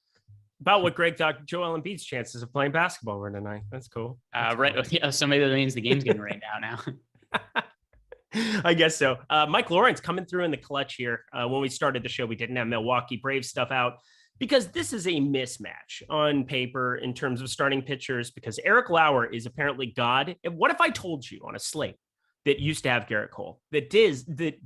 About what Greg thought Joel Embiid's chances of playing basketball were tonight. That's cool. Right. Cool. Yeah, so maybe that means the game's getting rained out now. I guess so. Mike Lawrence coming through in the clutch here. When we started the show, we didn't have Milwaukee Braves stuff out because this is a mismatch on paper in terms of starting pitchers because Eric Lauer is apparently God. And what if I told you on a slate that used to have Garrett Cole, that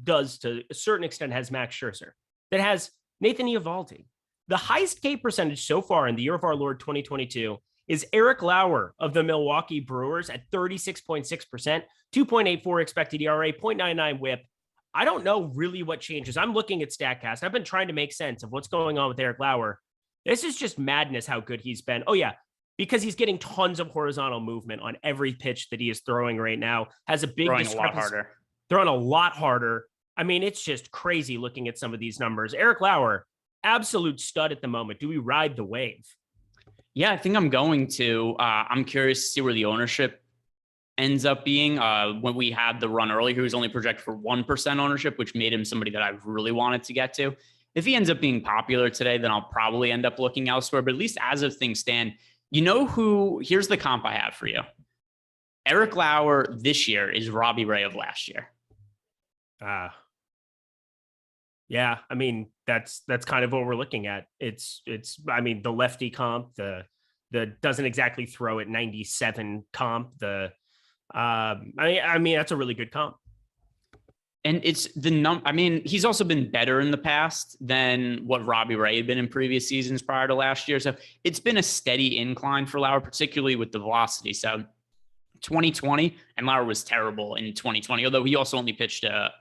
does to a certain extent has Max Scherzer, that has Nathan Eovaldi? The highest K percentage so far in the year of our Lord 2022 is Eric Lauer of the Milwaukee Brewers at 36.6%, 2.84 expected ERA, 0.99 whip. I don't know really what changes. I'm looking at StatCast. I've been trying to make sense of what's going on with Eric Lauer. This is just madness how good he's been. Oh, yeah, because he's getting tons of horizontal movement on every pitch that he is throwing right now. Has a big throwing a lot harder. Throwing a lot harder. I mean, it's just crazy looking at some of these numbers. Eric Lauer, absolute stud at the moment. Do we ride the wave? Yeah, I think I'm going to. I'm curious to see where the ownership ends up being. When we had the run earlier, he was only projected for 1% ownership, which made him somebody that I really wanted to get to. If he ends up being popular today, then I'll probably end up looking elsewhere. But at least as of things stand, you know who? Here's the comp I have for you. Eric Lauer this year is Robbie Ray of last year. Yeah, I mean, that's kind of what we're looking at. It's I mean, the lefty comp, the doesn't exactly throw at 97 comp, I mean, that's a really good comp. And it's I mean, he's also been better in the past than what Robbie Ray had been in previous seasons prior to last year. So it's been a steady incline for Lauer, particularly with the velocity. So 2020, and Lauer was terrible in 2020, although he also only pitched a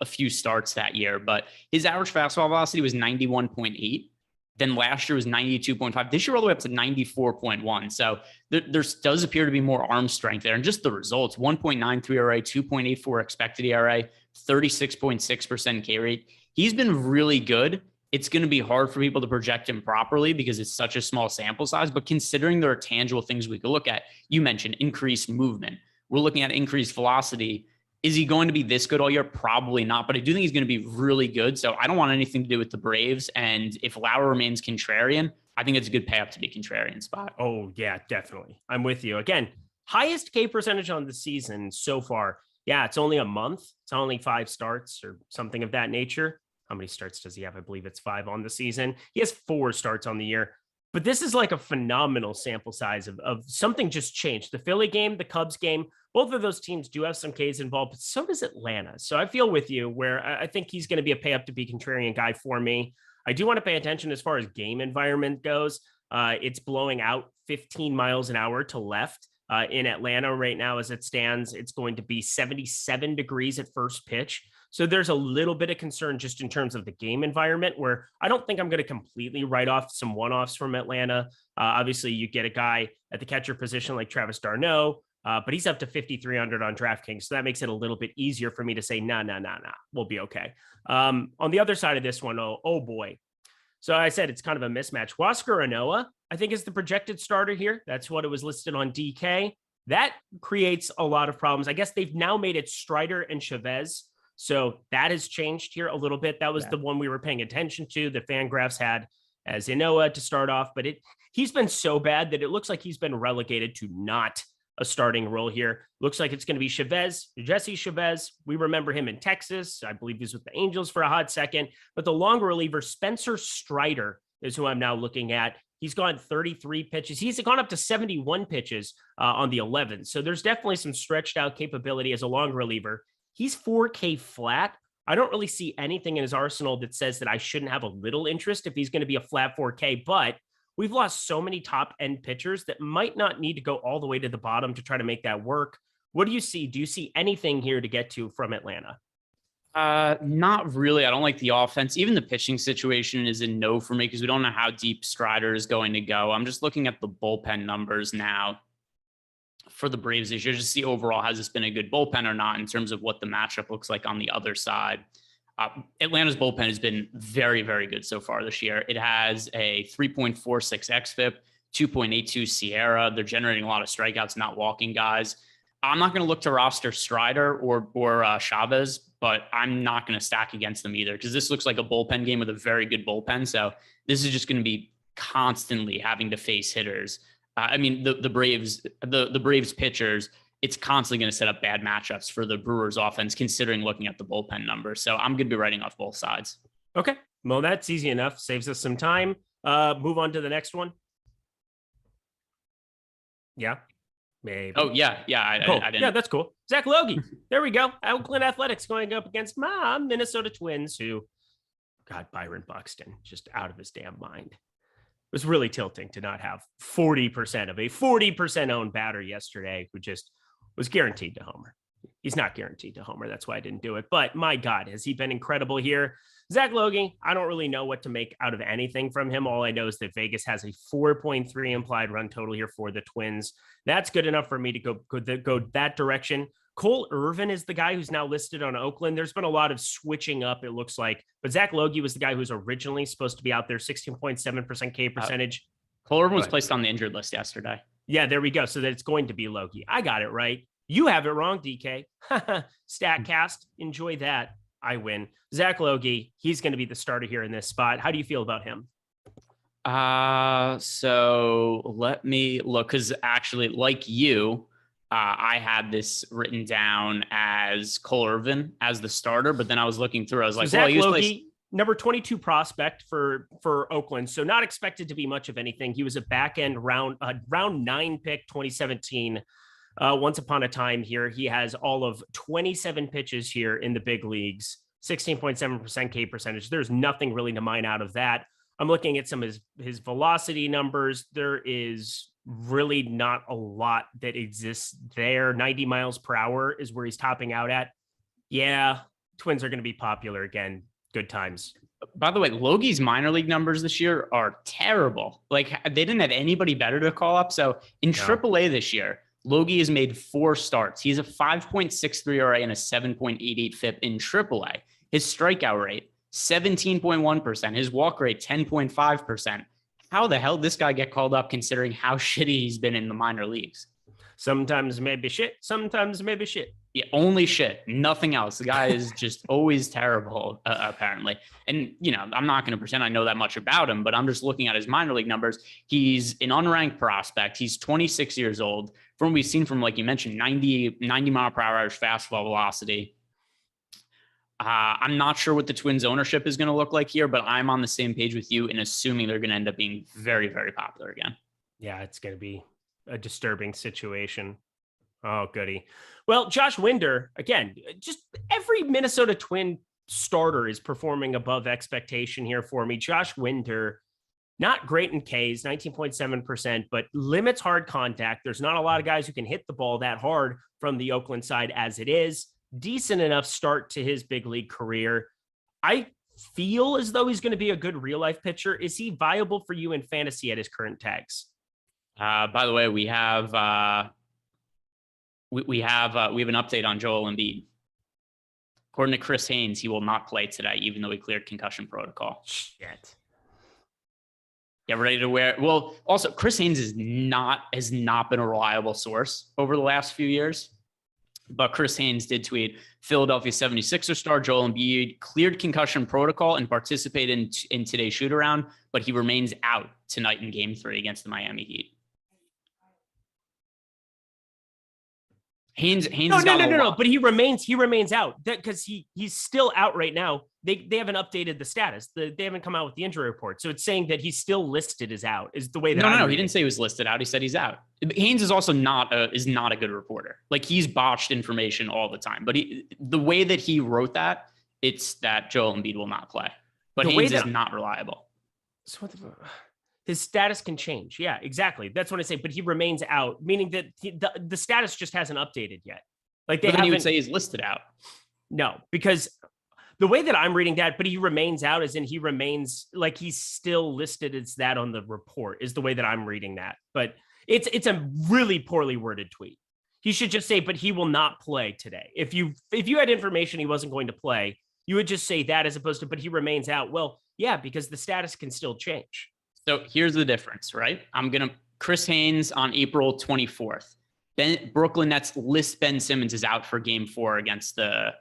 few starts that year, but his average fastball velocity was 91.8. Then last year was 92.5. This year all the way up to 94.1. So there does appear to be more arm strength there. And just the results, 1.93 ERA, 2.84 expected ERA, 36.6% K rate. He's been really good. It's going to be hard for people to project him properly because it's such a small sample size, but considering there are tangible things we could look at, you mentioned increased movement. We're looking at increased velocity. Is he going to be this good all year? Probably not, but I do think he's going to be really good. So I don't want anything to do with the Braves. And if Lauer remains contrarian, I think it's a good pay up to be contrarian spot. Oh, yeah, definitely. I'm with you. Again, highest K percentage on the season so far. Yeah, it's only a month. It's only 5 starts or something of that nature. How many starts does he have? I believe it's 5 on the season. He has 4 starts on the year. But this is like a phenomenal sample size of something just changed. The Philly game, the Cubs game, both of those teams do have some Ks involved, but so does Atlanta. So I feel with you where I think he's going to be a pay up to be contrarian guy for me. I do want to pay attention as far as game environment goes. It's blowing out 15 miles an hour to left in Atlanta right now as it stands. It's going to be 77 degrees at first pitch. So there's a little bit of concern just in terms of the game environment where I don't think I'm going to completely write off some one-offs from Atlanta. Obviously, you get a guy at the catcher position like Travis d'Arnaud, but he's up to 5,300 on DraftKings. So that makes it a little bit easier for me to say, nah, we'll be okay. On the other side of this one, oh boy. So I said it's kind of a mismatch. Huascar Ynoa, I think, is the projected starter here. That's what it was listed on DK. That creates a lot of problems. I guess they've now made it Strider and Chavez. So that has changed here a little bit. That was the one we were paying attention to. The FanGraphs had as Ynoa to start off, but he's been so bad that it looks like he's been relegated to not a starting role here. Looks like it's going to be Chavez, Jesse Chavez. We remember him in Texas. I believe he was with the Angels for a hot second, but the longer reliever, Spencer Strider, is who I'm now looking at. He's gone 33 pitches. He's gone up to 71 pitches on the 11th. So there's definitely some stretched out capability as a long reliever. He's 4K flat. I don't really see anything in his arsenal that says that I shouldn't have a little interest if he's going to be a flat 4K, but we've lost so many top end pitchers that might not need to go all the way to the bottom to try to make that work. What do you see? Do you see anything here to get to from Atlanta? Not really. I don't like the offense. Even the pitching situation is a no for me because we don't know how deep Strider is going to go. I'm just looking at the bullpen numbers now for the Braves this year, just see overall, has this been a good bullpen or not in terms of what the matchup looks like on the other side. Atlanta's bullpen has been very, very good so far this year. It has a 3.46 xFIP, 2.82 Sierra. They're generating a lot of strikeouts, not walking guys. I'm not going to look to roster Strider or Chavez, but I'm not going to stack against them either because this looks like a bullpen game with a very good bullpen. So this is just going to be constantly having to face hitters. I mean, the Braves pitchers, it's constantly going to set up bad matchups for the Brewers offense, considering looking at the bullpen numbers. So I'm going to be writing off both sides. Okay. Well, that's easy enough. Saves us some time. Move on to the next one. Yeah. Maybe. Oh, yeah. Cool. I didn't. Yeah, that's cool. Zach Logee. There we go. Oakland Athletics going up against my Minnesota Twins, who, God, Byron Buxton, just out of his damn mind. It was really tilting to not have 40% of a 40% owned batter yesterday who just was guaranteed to homer. He's not guaranteed to homer. That's why I didn't do it. But my God, has he been incredible here? Zach Logee, I don't really know what to make out of anything from him. All I know is that Vegas has a 4.3 implied run total here for the Twins. That's good enough for me to go that direction. Cole Irvin is the guy who's now listed on Oakland. There's been a lot of switching up, it looks like. But Zach Logee was the guy who's originally supposed to be out there, 16.7% K percentage. Cole Irvin was placed on the injured list yesterday. Yeah, there we go. So that it's going to be Logee. I got it right. You have it wrong, DK. StatCast. Enjoy that. I win. Zach Logee, he's going to be the starter here in this spot. How do you feel about him? So let me look, because actually, like you, I had this written down as Cole Irvin as the starter, but then I was looking through. I was like, Zach Logee, number 22 prospect for Oakland, so not expected to be much of anything. He was a back end round 9 pick, 2017. Once upon a time here, he has all of 27 pitches here in the big leagues, 16.7% K percentage. There's nothing really to mine out of that. I'm looking at some of his velocity numbers. There is really not a lot that exists there. 90 miles per hour is where he's topping out at. Yeah, Twins are going to be popular again. Good times. By the way, Logee's minor league numbers this year are terrible. Like, they didn't have anybody better to call up. So in AAA this year, Logee has made 4 starts. He's a 5.63 ERA and a 7.88 FIP in AAA. His strikeout rate, 17.1%. His walk rate, 10.5%. How the hell did this guy get called up considering how shitty he's been in the minor leagues? Sometimes maybe shit. Sometimes maybe shit. Yeah, only shit, nothing else. The guy is just always terrible, apparently. And, I'm not going to pretend I know that much about him, but I'm just looking at his minor league numbers. He's an unranked prospect. He's 26 years old. From what we've seen from, like you mentioned, 90 mile per hour average fastball velocity. I'm not sure what the Twins ownership is going to look like here, but I'm on the same page with you in assuming they're going to end up being very, very popular again. Yeah, it's going to be a disturbing situation. Oh, goody. Well, Josh Winder, again, just every Minnesota Twin starter is performing above expectation here for me. Josh Winder, not great in Ks, 19.7%, but limits hard contact. There's not a lot of guys who can hit the ball that hard from the Oakland side as it is. Decent enough start to his big league career. I feel as though he's going to be a good real life pitcher. Is he viable for you in fantasy at his current tags? By the way, we have we have an update on Joel Embiid. According to Chris Haynes, he will not play today, even though he cleared concussion protocol. Shit. Yeah, ready to wear. Well, also Chris Haynes has not been a reliable source over the last few years. But Chris Haynes did tweet, Philadelphia 76er star Joel Embiid cleared concussion protocol and participated in today's shoot around, but he remains out tonight in Game 3 against the Miami Heat. Haynes No. But he remains out because he's still out right now. They haven't updated the status. They haven't come out with the injury report. So it's saying that he's still listed as out is the way that No, he didn't say he was listed out. He said he's out. Haynes is also not a good reporter. Like he's botched information all the time, but the way that he wrote that, it's that Joel Embiid will not play, but Haynes is not reliable. So what his status can change. Yeah, exactly. That's what I say. But he remains out, meaning that the status just hasn't updated yet. Like they haven't. You would say he's listed out. No, because the way that I'm reading that, but he remains out, as in he remains like he's still listed as that on the report, is the way that I'm reading that. But it's a really poorly worded tweet. He should just say, but he will not play today. If you had information he wasn't going to play, you would just say that as opposed to, but he remains out. Well, yeah, because the status can still change. So here's the difference, right? Chris Haynes on April 24th. Brooklyn Nets list Ben Simmons is out for Game 4 against the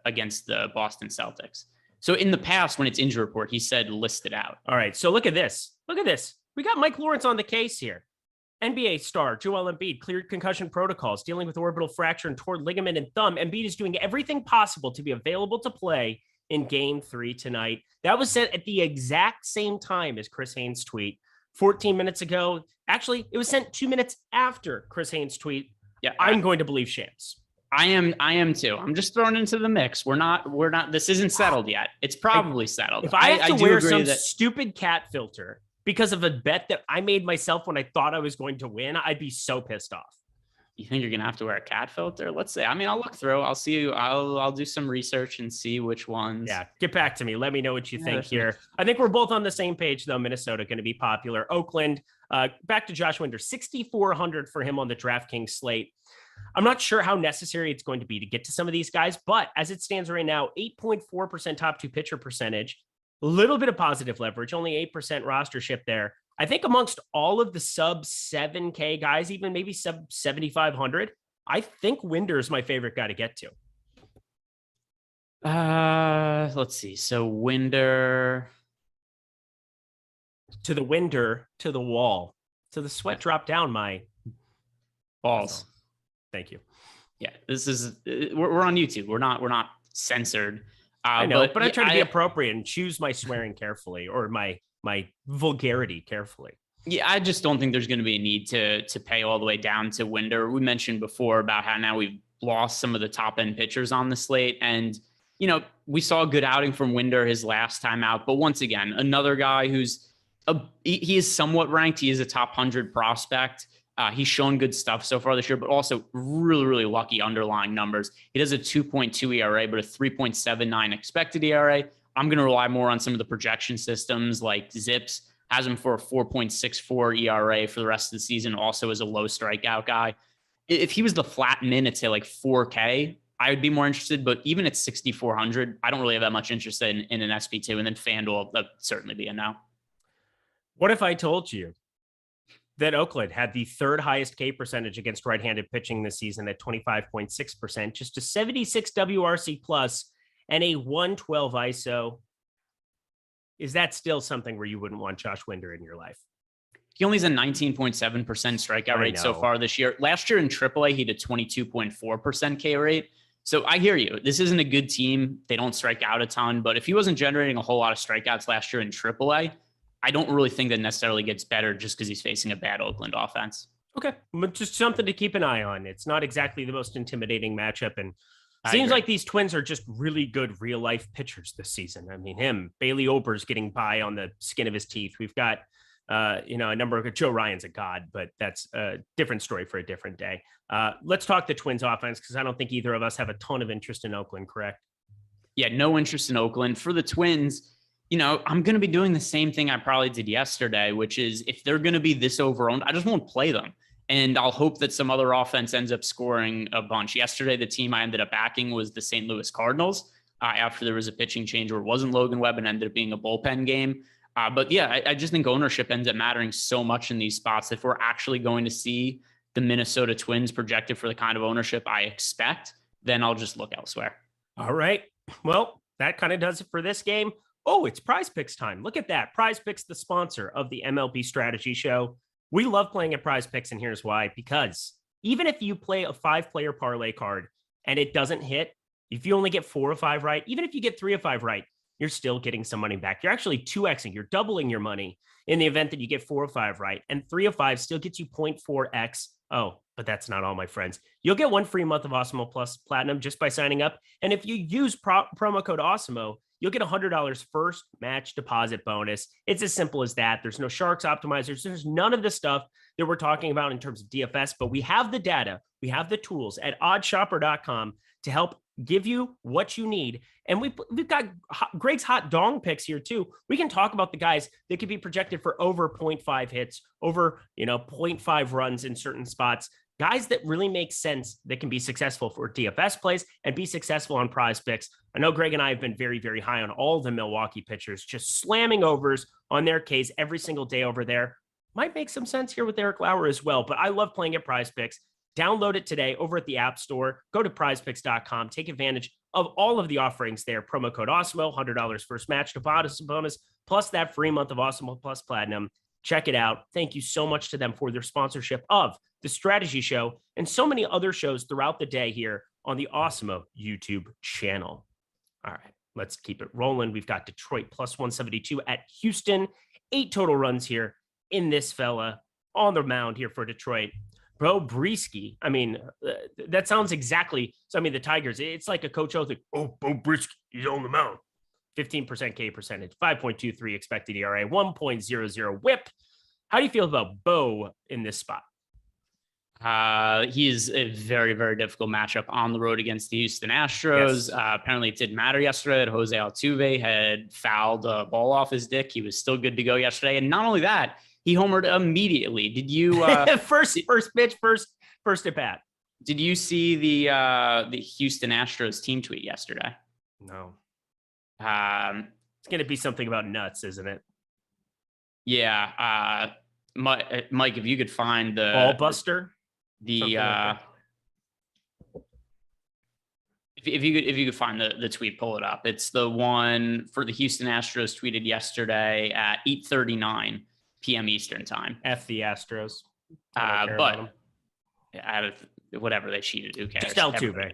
Boston Celtics. So in the past, when it's injury report, he said listed out. All right. So look at this. We got Mike Lawrence on the case here. NBA star Joel Embiid cleared concussion protocols, dealing with orbital fracture and torn ligament and thumb. Embiid is doing everything possible to be available to play in Game 3 tonight. That was sent at the exact same time as Chris Haynes' tweet 14 minutes ago. Actually, it was sent 2 minutes after Chris Haynes' tweet. Yeah, I'm going to believe Shams. I am too. I'm just thrown into the mix. We're not. This isn't settled yet. It's probably settled. If I have to wear some stupid cat filter because of a bet that I made myself when I thought I was going to win, I'd be so pissed off. You think you're going to have to wear a cat filter? Let's say. I mean, I'll look through. I'll see. I'll do some research and see which ones. Yeah, get back to me. Let me know what you think here. I think we're both on the same page, though. Minnesota going to be popular. Oakland, back to Josh Winder, 6,400 for him on the DraftKings slate. I'm not sure how necessary it's going to be to get to some of these guys, but as it stands right now, 8.4% top two pitcher percentage, a little bit of positive leverage, only 8% rostership there. I think amongst all of the sub 7K guys, even maybe sub 7,500, I think Winder is my favorite guy to get to. Let's see. So Winder. To the Winder, to the wall. To the sweat drop down my balls. Thank you. Yeah, this is we're on YouTube. We're not censored. I know, but I try to be appropriate and choose my swearing carefully or my vulgarity carefully. Yeah, I just don't think there's going to be a need to pay all the way down to Winder. We mentioned before about how now we've lost some of the top end pitchers on the slate, and we saw a good outing from Winder his last time out. But once again, another guy who's he is somewhat ranked. He is a top 100 prospect. He's shown good stuff so far this year, but also really, really lucky underlying numbers. He does a 2.2 ERA, but a 3.79 expected ERA. I'm going to rely more on some of the projection systems like Zips has him for a 4.64 ERA for the rest of the season. Also as a low strikeout guy. If he was the flat min at say like 4K, I would be more interested, but even at 6,400, I don't really have that much interest in an SP2, and then FanDuel, that'd certainly be a no. What if I told you that Oakland had the third highest K percentage against right-handed pitching this season at 25.6%, just a 76 WRC plus and a 112 ISO. Is that still something where you wouldn't want Josh Winder in your life? He only has a 19.7% strikeout rate so far this year. Last year in AAA, he had a 22.4% K rate. So I hear you. This isn't a good team. They don't strike out a ton, but if he wasn't generating a whole lot of strikeouts last year in AAA, I don't really think that necessarily gets better just because he's facing a bad Oakland offense. Okay, but just something to keep an eye on. It's not exactly the most intimidating matchup, and seems like these Twins are just really good real life pitchers this season. I mean, Bailey Ober's getting by on the skin of his teeth. We've got, a number of Joe Ryan's a god, but that's a different story for a different day. Let's talk the Twins offense, because I don't think either of us have a ton of interest in Oakland, correct? Yeah, no interest in Oakland. For the Twins, I'm going to be doing the same thing I probably did yesterday, which is if they're going to be this overowned, I just won't play them. And I'll hope that some other offense ends up scoring a bunch. Yesterday, the team I ended up backing was the St. Louis Cardinals after there was a pitching change where it wasn't Logan Webb and ended up being a bullpen game. But yeah, I just think ownership ends up mattering so much in these spots. If we're actually going to see the Minnesota Twins projected for the kind of ownership I expect, then I'll just look elsewhere. All right. Well, that kind of does it for this game. Oh, it's Prize Picks time. Look at that. Prize Picks, the sponsor of the MLB Strategy Show. We love playing at Prize Picks, and here's why. Because even if you play a 5-player parlay card and it doesn't hit, if you only get 4 or 5 right, even if you get 3 or 5 right, you're still getting some money back. You're actually 2xing. You're doubling your money in the event that you get 4 or 5 right. And 3 or 5 still gets you 0.4x. Oh, but that's not all, my friends. You'll get 1 free month of Awesemo Plus Platinum just by signing up. And if you use promo code Awesemo, you'll get $100 first match deposit bonus. It's as simple as that. There's no Sharks optimizers. There's none of the stuff that we're talking about in terms of DFS, but we have the data. We have the tools at oddshopper.com to help give you what you need. And we've got Greg's hot dong picks here too. We can talk about the guys that could be projected for over 0.5 hits, over 0.5 runs in certain spots. Guys that really make sense that can be successful for DFS plays and be successful on Prize Picks. I know Greg and I have been very, very high on all the Milwaukee pitchers, just slamming overs on their Ks every single day over there. Might make some sense here with Eric Lauer as well, but I love playing at Prize Picks. Download it today over at the App Store. Go to prizepicks.com. Take advantage of all of the offerings there. Promo code Awesemo, $100 first match deposit bonus, plus that free month of Awesemo Plus Platinum. Check it out. Thank you so much to them for their sponsorship of the Strategy Show and so many other shows throughout the day here on the Awesemo YouTube channel. All right, let's keep it rolling. We've got Detroit plus 172 at Houston. 8 total runs here in this fella on the mound here for Detroit. Bro, Brisky. I mean, that sounds exactly. So, I mean, the Tigers, it's like a Coach O thing. Oh, Bo Brisky, he's on the mound. 15% K percentage, 5.23 expected ERA, 1.00 whip. How do you feel about Bo in this spot? He is a very, very difficult matchup on the road against the Houston Astros. Yes. Apparently it didn't matter yesterday that Jose Altuve had fouled a ball off his dick. He was still good to go yesterday. And not only that, he homered immediately. Did you first pitch, first at bat? Did you see the Houston Astros team tweet yesterday? No. It's going to be something about nuts, isn't it? Yeah. Mike, if you could find the ball buster, if you could find the tweet, pull it up. It's the one for the Houston Astros tweeted yesterday at 8:39 p.m. Eastern time. F the Astros. But whatever they cheated, who cares? Just Altuve.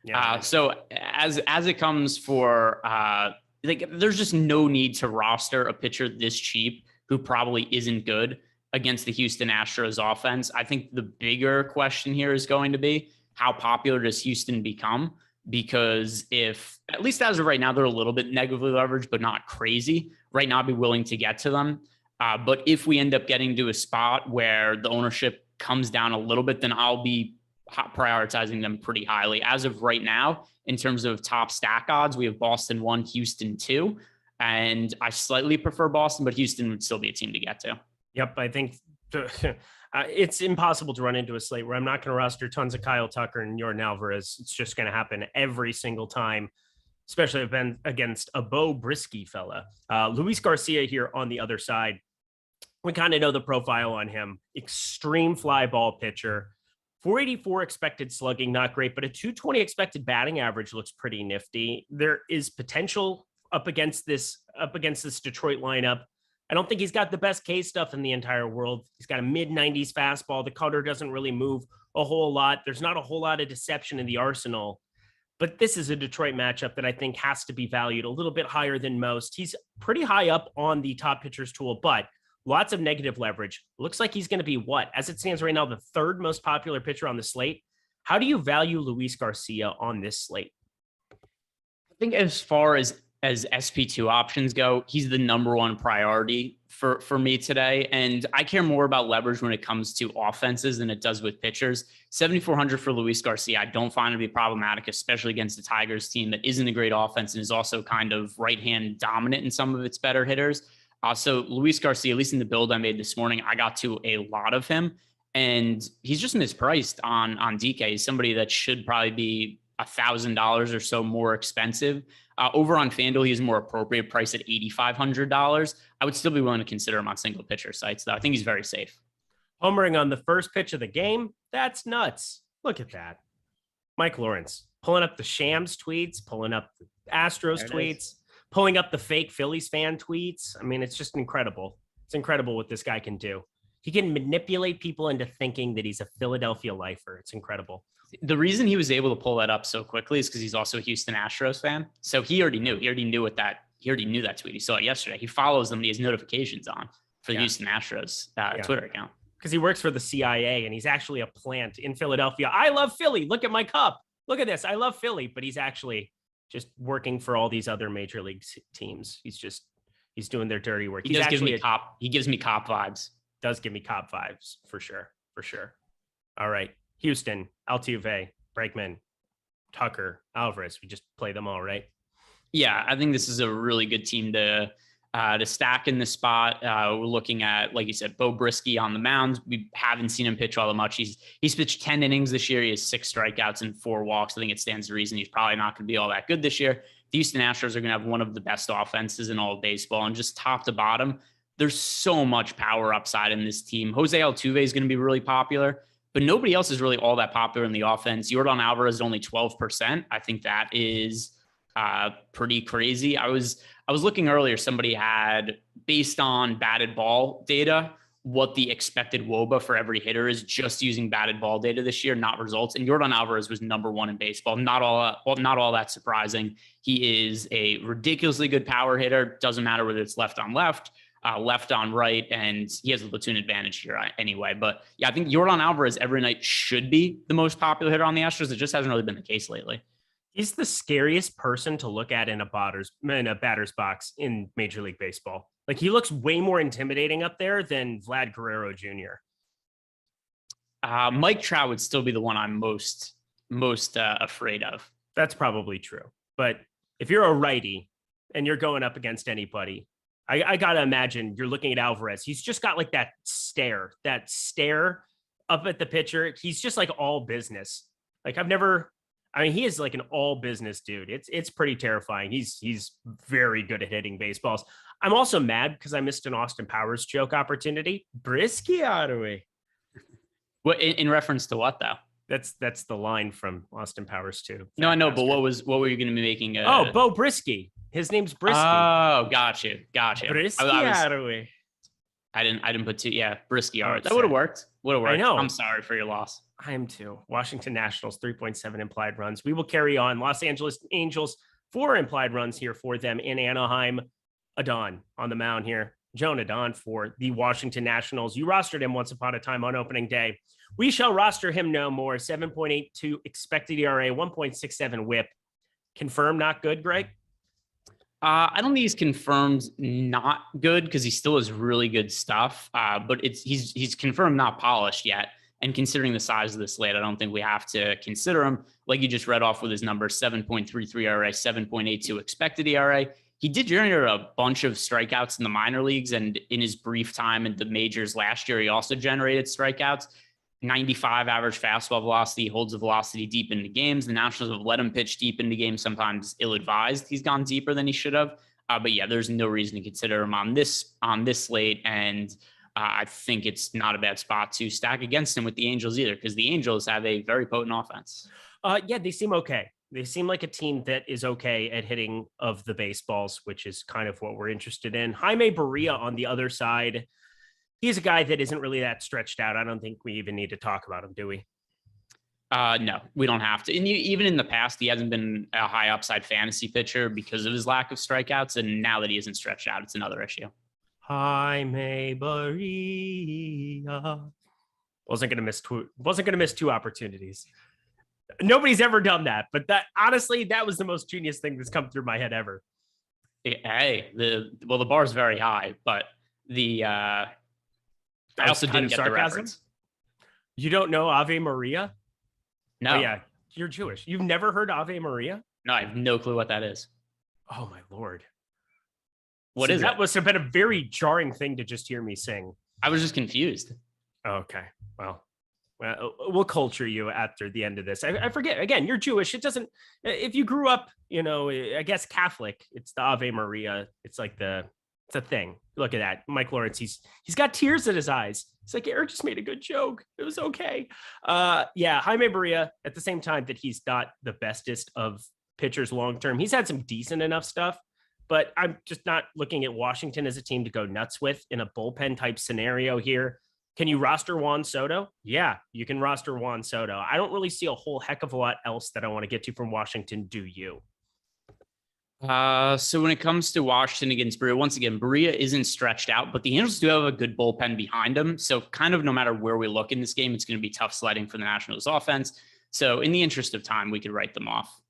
Yeah. So as it comes for there's just no need to roster a pitcher this cheap who probably isn't good against the Houston Astros offense. I think the bigger question here is going to be how popular does Houston become? Because if, at least as of right now, they're a little bit negatively leveraged, but not crazy. Right now, I'd be willing to get to them. But if we end up getting to a spot where the ownership comes down a little bit, then I'll be prioritizing them pretty highly. As of right now, in terms of top stack odds, we have Boston 1, Houston 2. And I slightly prefer Boston, but Houston would still be a team to get to. Yep, I think it's impossible to run into a slate where I'm not going to roster tons of Kyle Tucker and Jordan Alvarez. It's just going to happen every single time, especially against a Bo Brisky fella. Luis Garcia here on the other side. We kind of know the profile on him. Extreme fly ball pitcher. 484 expected slugging, not great, but a 220 expected batting average looks pretty nifty. There is potential up against this Detroit lineup. I don't think he's got the best K stuff in the entire world. He's got a mid-90s fastball. The cutter doesn't really move a whole lot. There's not a whole lot of deception in the arsenal. But this is a Detroit matchup that I think has to be valued a little bit higher than most. He's pretty high up on the top pitchers tool, but lots of negative leverage. Looks like he's going to be what? As it stands right now, the third most popular pitcher on the slate. How do you value Luis Garcia on this slate? I think as far as SP2 options go, he's the number one priority for me today. And I care more about leverage when it comes to offenses than it does with pitchers. 7,400 for Luis Garcia, I don't find to be problematic, especially against the Tigers team that isn't a great offense and is also kind of right-hand dominant in some of its better hitters. So Luis Garcia, at least in the build I made this morning, I got to a lot of him, and he's just mispriced on DK. He's somebody that should probably be $1,000 or so more expensive. Over on FanDuel, he's more appropriate price at $8,500. I would still be willing to consider him on single pitcher sites, though. I think he's very safe. Homering on the first pitch of the game, that's nuts. Look at that. Mike Lawrence pulling up the Shams tweets, pulling up the Astros tweets, pulling up the fake Phillies fan tweets. I mean, it's just incredible. It's incredible what this guy can do. He can manipulate people into thinking that he's a Philadelphia lifer. It's incredible. The reason he was able to pull that up so quickly is because he's also a Houston Astros fan. So he already knew. He already knew that tweet. He saw it yesterday. He follows them. He has notifications on for the Houston Astros Twitter account. Because he works for the CIA and he's actually a plant in Philadelphia. I love Philly. Look at my cup. Look at this. I love Philly. But he's actually just working for all these other major league teams. He's doing their dirty work. He gives me Cobb vibes. Does give me Cobb vibes for sure. All right. Houston, Altuve, Bregman, Tucker, Alvarez. We just play them all, right? Yeah, I think this is a really good team to stack in this spot. We're looking at, like you said, Bo Brisky on the mound. We haven't seen him pitch all that much. He's pitched 10 innings this year. He has 6 strikeouts and 4 walks. I think it stands to reason he's probably not going to be all that good this year. The Houston Astros are going to have one of the best offenses in all of baseball, and just top to bottom, there's so much power upside in this team. Jose Altuve is going to be really popular, but nobody else is really all that popular in the offense. Yordan Alvarez is only 12%. I think that is pretty crazy. I was looking earlier, somebody had, based on batted ball data, what the expected WOBA for every hitter is, just using batted ball data this year, not results. And Yordan Alvarez was number 1 in baseball. Not all that surprising. He is a ridiculously good power hitter. Doesn't matter whether it's left on left, left on right, and he has a platoon advantage here anyway. But yeah, I think Yordan Alvarez every night should be the most popular hitter on the Astros. It just hasn't really been the case lately. He's the scariest person to look at in a batter's box in Major League Baseball. Like, he looks way more intimidating up there than Vlad Guerrero Jr. Mike Trout would still be the one I'm most afraid of. That's probably true. But if you're a righty and you're going up against anybody, I got to imagine you're looking at Alvarez. He's just got like that stare up at the pitcher. He's just like all business. Like, he is like an all business dude. It's pretty terrifying. He's very good at hitting baseballs. I'm also mad because I missed an Austin Powers joke opportunity. Brisky out of way. What in reference to what though? That's the line from Austin Powers too. No, I know, but what were you going to be making? Bo Brisky. His name's Brisky. Oh, got you. Brisky out of way. I didn't put 2. Yeah, Brisky. All right, that would have worked. I know. I'm sorry for your loss. I am too. Washington Nationals 3.7 implied runs. We will carry on. Los Angeles Angels 4 implied runs here for them in Anaheim. Adon on the mound here. Joan Adon for the Washington Nationals. You rostered him once upon a time on opening day. We shall roster him no more. 7.82 expected ERA, 1.67 WHIP. Confirmed not good, Greg? I don't think he's confirmed not good because he still has really good stuff. But he's confirmed not polished yet. And considering the size of the slate, I don't think we have to consider him. Like you just read off with his numbers, 7.33 ERA, 7.82 expected ERA. He did generate a bunch of strikeouts in the minor leagues, and in his brief time in the majors last year, he also generated strikeouts. 95 average fastball velocity, holds the velocity deep into games. The Nationals have let him pitch deep into games, sometimes ill-advised. He's gone deeper than he should have. But yeah, there's no reason to consider him on this slate. And I think it's not a bad spot to stack against him with the Angels either, because the Angels have a very potent offense. Yeah, they seem okay. They seem like a team that is okay at hitting of the baseballs, which is kind of what we're interested in. Jaime Barria on the other side. He's a guy that isn't really that stretched out. I don't think we even need to talk about him, do we? No, we don't have to. And even in the past, he hasn't been a high upside fantasy pitcher because of his lack of strikeouts. And now that he isn't stretched out, it's another issue. Jaime Barria. Wasn't gonna miss two opportunities. Nobody's ever done that, but that honestly, that was the most genius thing that's come through my head ever. Hey, the bar's very high, but I also didn't get sarcasm. The reference. You don't know Ave Maria? No. Oh, yeah, you're Jewish. You've never heard Ave Maria? No, I have no clue what that is. Oh my Lord. What is that? It? Must have been a very jarring thing to just hear me sing. I was just confused. Okay. Well, we'll culture you after the end of this. I forget, again, you're Jewish. It doesn't, if you grew up, I guess Catholic, it's the Ave Maria. It's like it's a thing. Look at that. Mike Lawrence, he's got tears in his eyes. He's like, Eric just made a good joke. It was okay. Yeah, Jaime Barria, at the same time that he's not the bestest of pitchers long-term, he's had some decent enough stuff, but I'm just not looking at Washington as a team to go nuts with in a bullpen type scenario here. Can you roster Juan Soto? Yeah, you can roster Juan Soto. I don't really see a whole heck of a lot else that I want to get to from Washington. Do you? So when it comes to Washington against Barria, once again, Barria isn't stretched out, but the Angels do have a good bullpen behind them. So kind of no matter where we look in this game, it's going to be tough sledding for the Nationals offense. So in the interest of time, we could write them off.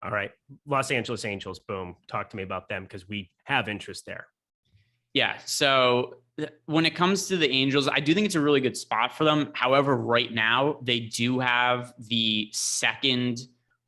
All right. Los Angeles Angels. Boom. Talk to me about them because we have interest there. Yeah. So when it comes to the Angels, I do think it's a really good spot for them. However, right now they do have the second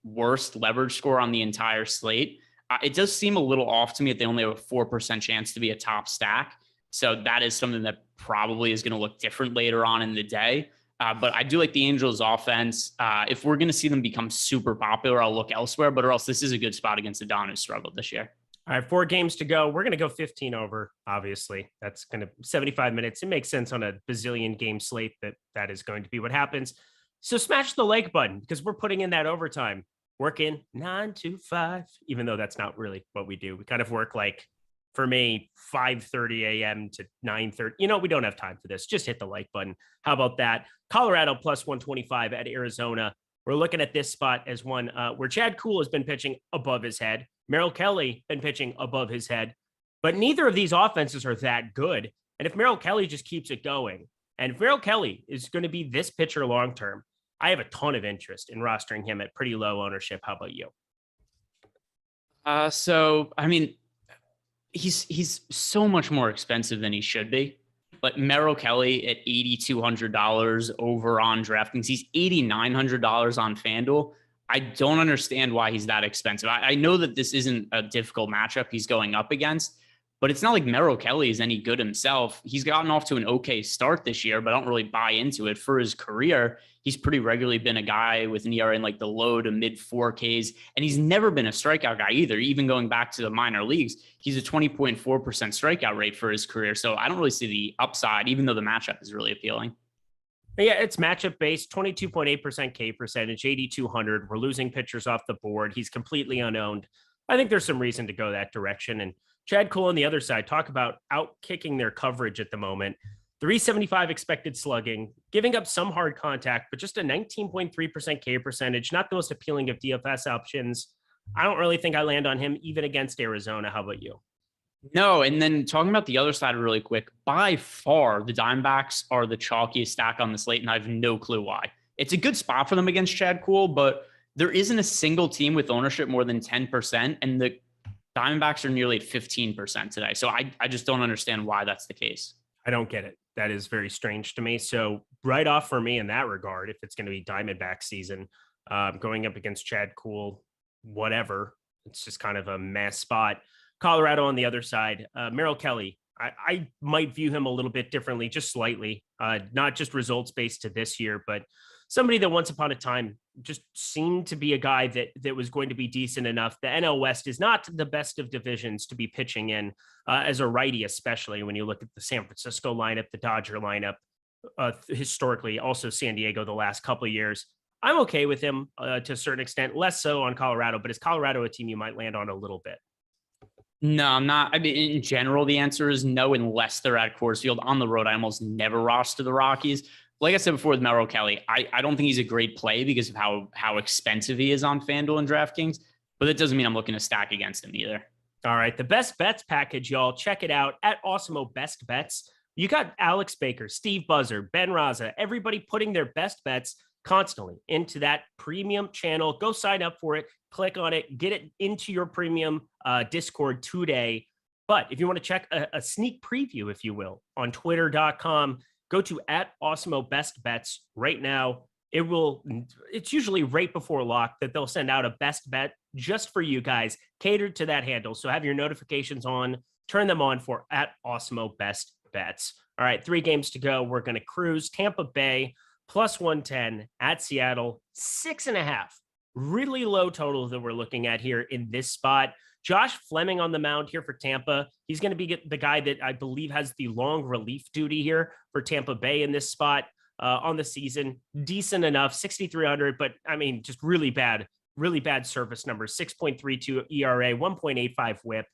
worst leverage score on the entire slate. It does seem a little off to me that they only have a 4% chance to be a top stack. So that is something that probably is going to look different later on in the day. But I do like the Angels offense. If we're going to see them become super popular, I'll look elsewhere, but or else this is a good spot against the Don who struggled this year. All right, 4 games to go. We're going to go 15 over, obviously. That's going to 75 minutes. It makes sense on a bazillion game slate that is going to be what happens. So smash the like button because we're putting in that overtime. Working 9 to 5, even though that's not really what we do. We kind of work like, for me, 5:30 a.m. to 9:30. We don't have time for this. Just hit the like button. How about that? Colorado plus 125 at Arizona. We're looking at this spot as one where Chad Kuhl has been pitching above his head. Merrill Kelly been pitching above his head. But neither of these offenses are that good. And if Merrill Kelly just keeps it going, and if Merrill Kelly is going to be this pitcher long-term, I have a ton of interest in rostering him at pretty low ownership. How about you? So, I mean, he's so much more expensive than he should be. But Merrill Kelly at $8,200 over on DraftKings. He's $8,900 on FanDuel. I don't understand why he's that expensive. I know that this isn't a difficult matchup he's going up against, but it's not like Merrill Kelly is any good himself. He's gotten off to an okay start this year, but I don't really buy into it. For his career, he's pretty regularly been a guy with an ERA in like the low to mid 4Ks, and he's never been a strikeout guy either. Even going back to the minor leagues, he's a 20.4% strikeout rate for his career. So I don't really see the upside, even though the matchup is really appealing. Yeah, it's matchup based, 22.8% K percentage, 8,200. We're losing pitchers off the board. He's completely unowned. I think there's some reason to go that direction. And Chad Kuhl on the other side, talk about out kicking their coverage at the moment. 375 expected slugging, giving up some hard contact, but just a 19.3% K percentage, not the most appealing of DFS options. I don't really think I land on him even against Arizona. How about you? No, and then talking about the other side really quick, by far the Diamondbacks are the chalkiest stack on the slate, and I have no clue why. It's a good spot for them against Chad Kuhl, but there isn't a single team with ownership more than 10%, and the Diamondbacks are nearly at 15% today. So I just don't understand why that's the case. I don't get it. That is very strange to me. So right off for me in that regard, if it's going to be Diamondback season, going up against Chad Kuhl, whatever, it's just kind of a mess spot. Colorado on the other side, Merrill Kelly, I might view him a little bit differently, just slightly, not just results based to this year, but somebody that once upon a time just seemed to be a guy that was going to be decent enough. The NL West is not the best of divisions to be pitching in as a righty, especially when you look at the San Francisco lineup, the Dodger lineup, historically, also San Diego the last couple of years. I'm okay with him to a certain extent, less so on Colorado, but is Colorado a team you might land on a little bit? No, I'm not. I mean, in general, the answer is no, unless they're at Coors Field. On the road, I almost never roster the Rockies. Like I said before with Merrill Kelly, I don't think he's a great play because of how expensive he is on FanDuel and DraftKings, but that doesn't mean I'm looking to stack against him either. All right, the best bets package, y'all. Check it out at Awesemo Best Bets. You got Alex Baker, Steve Buzzer, Ben Raza, everybody putting their best bets constantly into that premium channel. Go sign up for it, click on it, get it into your premium Discord today. But if you want to check a sneak preview, if you will, on twitter.com, go to at Awesemo Best Bets right now. It's usually right before lock that they'll send out a best bet just for you guys, catered to that handle. So have your notifications on, turn them on for at Awesemo Best Bets. All right, 3 games to go. We're going to cruise. Tampa Bay plus 110 at Seattle, 6.5. Really low total that we're looking at here in this spot. Josh Fleming on the mound here for Tampa. He's going to be the guy that I believe has the long relief duty here for Tampa Bay in this spot on the season. Decent enough, 6,300, but I mean, just really bad service numbers. 6.32 ERA, 1.85 WHIP.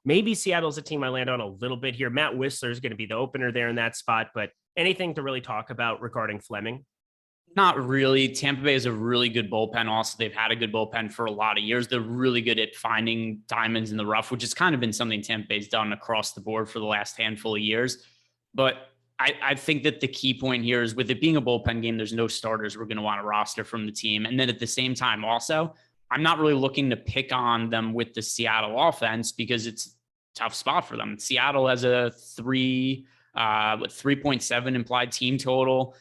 Maybe Seattle's a team I land on a little bit here. Matt Whistler is going to be the opener there in that spot, but anything to really talk about regarding Fleming? Not really. Tampa Bay is a really good bullpen. Also, they've had a good bullpen for a lot of years. They're really good at finding diamonds in the rough, which has kind of been something Tampa Bay's done across the board for the last handful of years. But I think that the key point here is with it being a bullpen game, there's no starters we're going to want to roster from the team. And then at the same time, also, I'm not really looking to pick on them with the Seattle offense because it's a tough spot for them. Seattle has a 3.7 implied team total.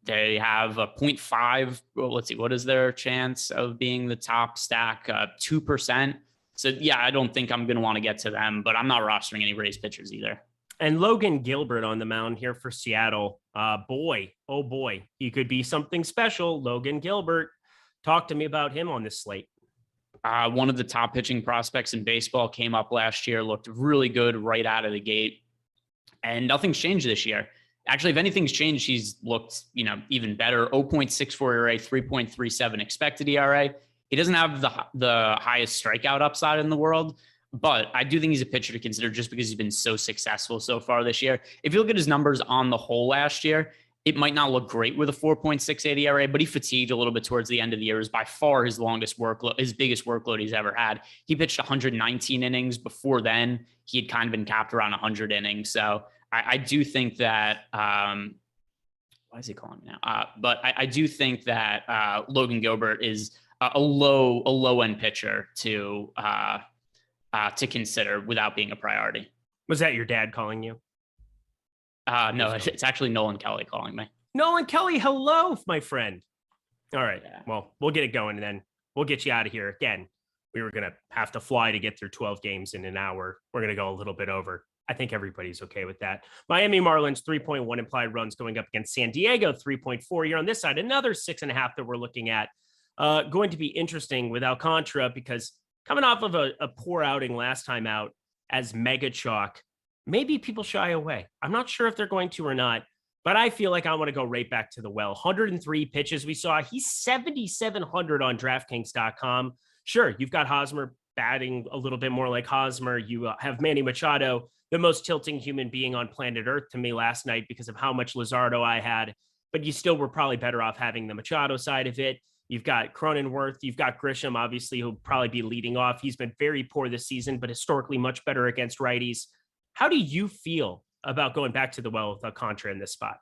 They have a 0.5. Well, let's see. What is their chance of being the top stack? 2%. So yeah, I don't think I'm going to want to get to them, but I'm not rostering any Rays pitchers either. And Logan Gilbert on the mound here for Seattle. Boy, he could be something special. Logan Gilbert. Talk to me about him on this slate. One of the top pitching prospects in baseball, came up last year, looked really good right out of the gate, and nothing's changed this year. Actually, if anything's changed, he's looked, even better. 0.64 ERA, 3.37 expected ERA. He doesn't have the highest strikeout upside in the world, but I do think he's a pitcher to consider just because he's been so successful so far this year. If you look at his numbers on the whole last year, it might not look great with a 4.68 ERA, but he fatigued a little bit towards the end of the year. It was by far his longest workload, his biggest workload he's ever had. He pitched 119 innings. Before then, he had kind of been capped around 100 innings. So I do think that, why is he calling me now? But I do think that Logan Gilbert is a low end pitcher to consider without being a priority. Was that your dad calling you? No, it's actually Nolan Kelly calling me. Nolan Kelly, hello, my friend. All right. Yeah. Well, we'll get it going and then we'll get you out of here. Again, we were going to have to fly to get through 12 games in an hour. We're going to go a little bit over. I think everybody's okay with that. Miami Marlins, 3.1 implied runs going up against San Diego, 3.4. You're on this side, another 6.5 that we're looking at. Going to be interesting with Alcantara because coming off of a poor outing last time out as mega chalk, maybe people shy away. I'm not sure if they're going to or not, but I feel like I want to go right back to the well. 103 pitches we saw. He's 7,700 on DraftKings.com. Sure, you've got Hosmer batting a little bit more like Hosmer. You have Manny Machado, the most tilting human being on planet Earth to me last night because of how much Luzardo I had, but you still were probably better off having the Machado side of it. You've got Cronenworth, you've got Grisham, obviously, who'll probably be leading off. He's been very poor this season, but historically much better against righties. How do you feel about going back to the well with Alcantara in this spot?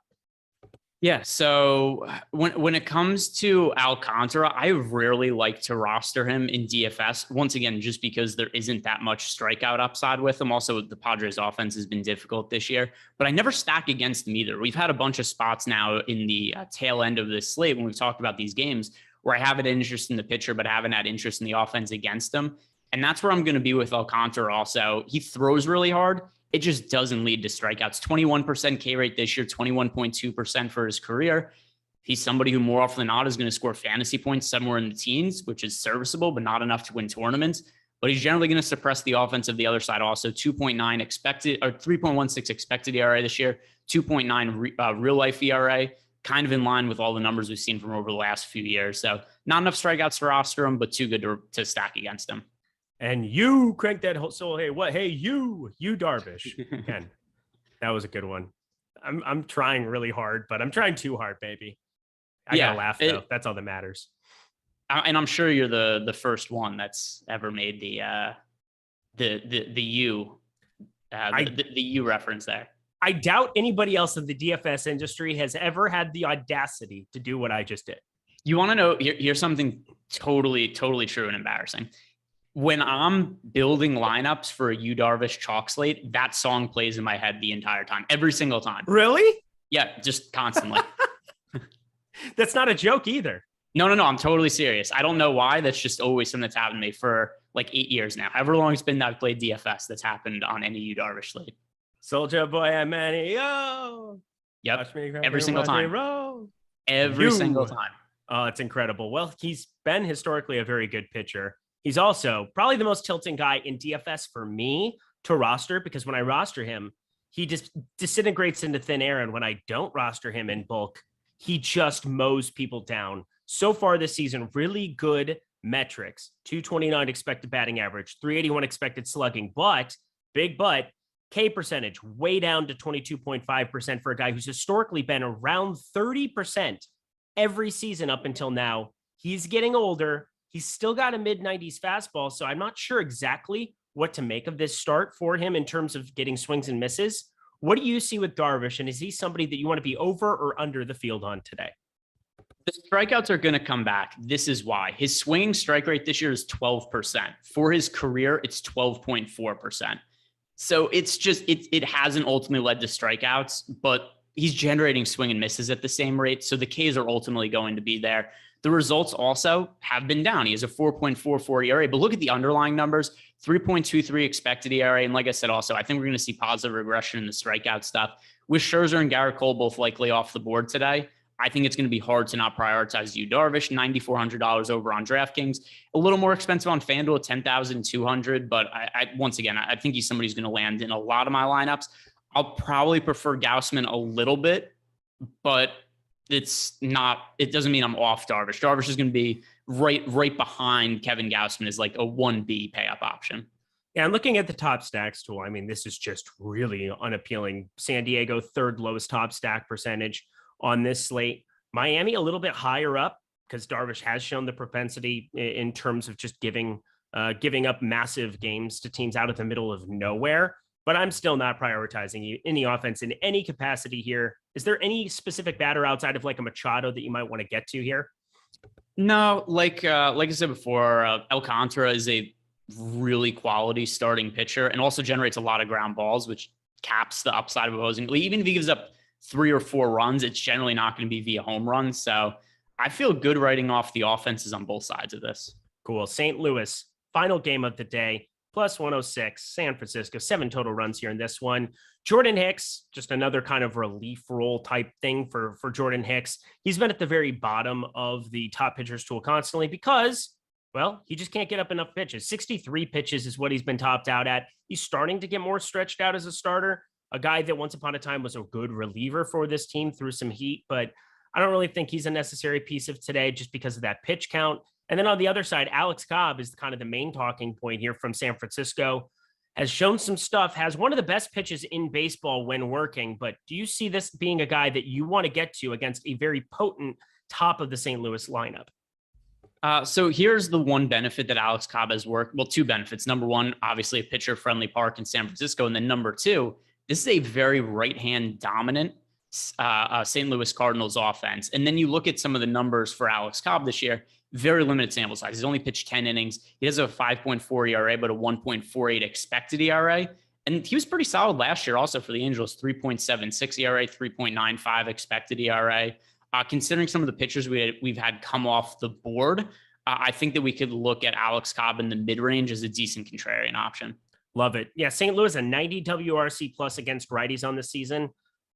Yeah, so when it comes to Alcantara, I rarely like to roster him in DFS. Once again, just because there isn't that much strikeout upside with him. Also, the Padres offense has been difficult this year, but I never stack against him either. We've had a bunch of spots now in the tail end of this slate when we've talked about these games where I haven't had interest in the pitcher, but haven't had interest in the offense against him. And that's where I'm going to be with Alcantara also. He throws really hard. It just doesn't lead to strikeouts. 21% K rate this year, 21.2% for his career. He's somebody who more often than not is going to score fantasy points somewhere in the teens, which is serviceable, but not enough to win tournaments. But he's generally going to suppress the offense of the other side. Also 2.9 expected or 3.16 expected ERA this year, 2.9 real life ERA, kind of in line with all the numbers we've seen from over the last few years. So not enough strikeouts to roster him, but too good to stack against him. And you crank that whole soul. Hey, what? Hey, you Darvish. Again, that was a good one. I'm trying really hard, but I'm trying too hard, baby. I gotta laugh though. That's all that matters. And I'm sure you're the first one that's ever made the you reference there. I doubt anybody else in the DFS industry has ever had the audacity to do what I just did. You want to know? Here's something totally true and embarrassing. When I'm building lineups for a Yu Darvish chalk slate, that song plays in my head the entire time, every single time. Really? Yeah, just constantly. That's not a joke either. No. I'm totally serious. I don't know why. That's just always something that's happened to me for like 8 years now. However long it's been that I've played DFS, that's happened on any Yu Darvish slate. Soldier boy, I'm many. Oh, yep. Every single time. Every single time. Oh, it's incredible. Well, he's been historically a very good pitcher. He's also probably the most tilting guy in DFS for me to roster, because when I roster him, he just disintegrates into thin air. And when I don't roster him in bulk, he just mows people down. So far this season, really good metrics. 229 expected batting average, 381 expected slugging, but big but K percentage way down to 22.5% for a guy who's historically been around 30% every season up until now. He's getting older. He's still got a mid-90s fastball, so I'm not sure exactly what to make of this start for him in terms of getting swings and misses. What do you see with Darvish, and is he somebody that you want to be over or under the field on today? The strikeouts are going to come back. This is why. His swinging strike rate this year is 12%. For his career, it's 12.4%. So it's just, it hasn't ultimately led to strikeouts, but he's generating swing and misses at the same rate. So the Ks are ultimately going to be there. The results also have been down. He has a 4.44 ERA, but look at the underlying numbers, 3.23 expected ERA. And like I said, also, I think we're going to see positive regression in the strikeout stuff. With Scherzer and Garrett Cole both likely off the board today, I think it's going to be hard to not prioritize Yu Darvish. $9,400 over on DraftKings, a little more expensive on FanDuel, $10,200. But once again, I think he's somebody who's going to land in a lot of my lineups. I'll probably prefer Gausman a little bit, but it doesn't mean I'm off Darvish. Darvish is going to be right behind Kevin Gausman as like a 1B pay up option. Yeah, I'm looking at the top stacks tool. I mean, this is just really unappealing. San Diego, third lowest top stack percentage on this slate. Miami, a little bit higher up because Darvish has shown the propensity in terms of just giving up massive games to teams out of the middle of nowhere. But I'm still not prioritizing any offense in any capacity here. Is there any specific batter outside of like a Machado that you might want to get to here? No, like I said before, Alcantara is a really quality starting pitcher and also generates a lot of ground balls, which caps the upside of opposing. Even if he gives up 3 or 4 runs, it's generally not going to be via home runs. So I feel good writing off the offenses on both sides of this. Cool. St. Louis, final game of the day. Plus 106, San Francisco, 7 total runs here in this one. Jordan Hicks, just another kind of relief role type thing for Jordan Hicks. He's been at the very bottom of the top pitchers tool constantly because, well, he just can't get up enough pitches. 63 pitches is what he's been topped out at. He's starting to get more stretched out as a starter, a guy that once upon a time was a good reliever for this team through some heat, but I don't really think he's a necessary piece of today just because of that pitch count. And then on the other side, Alex Cobb is kind of the main talking point here from San Francisco, has shown some stuff, has one of the best pitches in baseball when working. But do you see this being a guy that you want to get to against a very potent top of the St. Louis lineup? So here's the one benefit that Alex Cobb has worked. Well, 2 benefits. Number 1, obviously a pitcher-friendly park in San Francisco. And then number 2, this is a very right-hand dominant St. Louis Cardinals offense. And then you look at some of the numbers for Alex Cobb this year, very limited sample size. He's only pitched 10 innings. He has a 5.4 ERA, but a 1.48 expected ERA. And he was pretty solid last year also for the Angels, 3.76 ERA, 3.95 expected ERA. Considering some of the pitchers we've had come off the board, I think that we could look at Alex Cobb in the mid-range as a decent contrarian option. Love it. Yeah, St. Louis, a 90 WRC plus against righties on the season.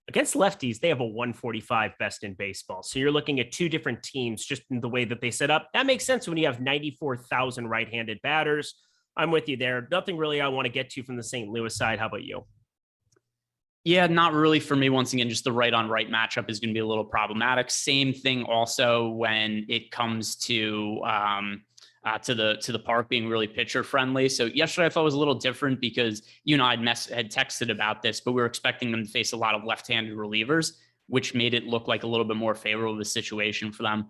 Against lefties, they have a 145 best in baseball. So you're looking at two different teams just in the way that they set up. That makes sense when you have 94,000 right-handed batters. I'm with you there. Nothing really I want to get to from the St. Louis side. How about you? Yeah, not really for me. Once again, just the right on right matchup is going to be a little problematic. Same thing also when it comes to the park being really pitcher friendly. So yesterday I thought was a little different because you and I had texted about this, but we were expecting them to face a lot of left-handed relievers, which made it look like a little bit more favorable of a situation for them.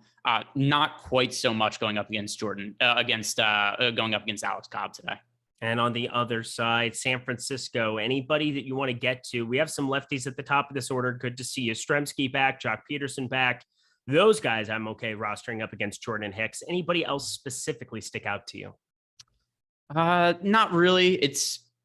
Not quite so much going up against going up against Alex Cobb today. And on the other side, San Francisco, anybody that you want to get to, we have some lefties at the top of this order. Good to see you. Stremski back, Jock Peterson back. Those guys I'm okay rostering up against Jordan and Hicks. Anybody else specifically stick out to you? Not really.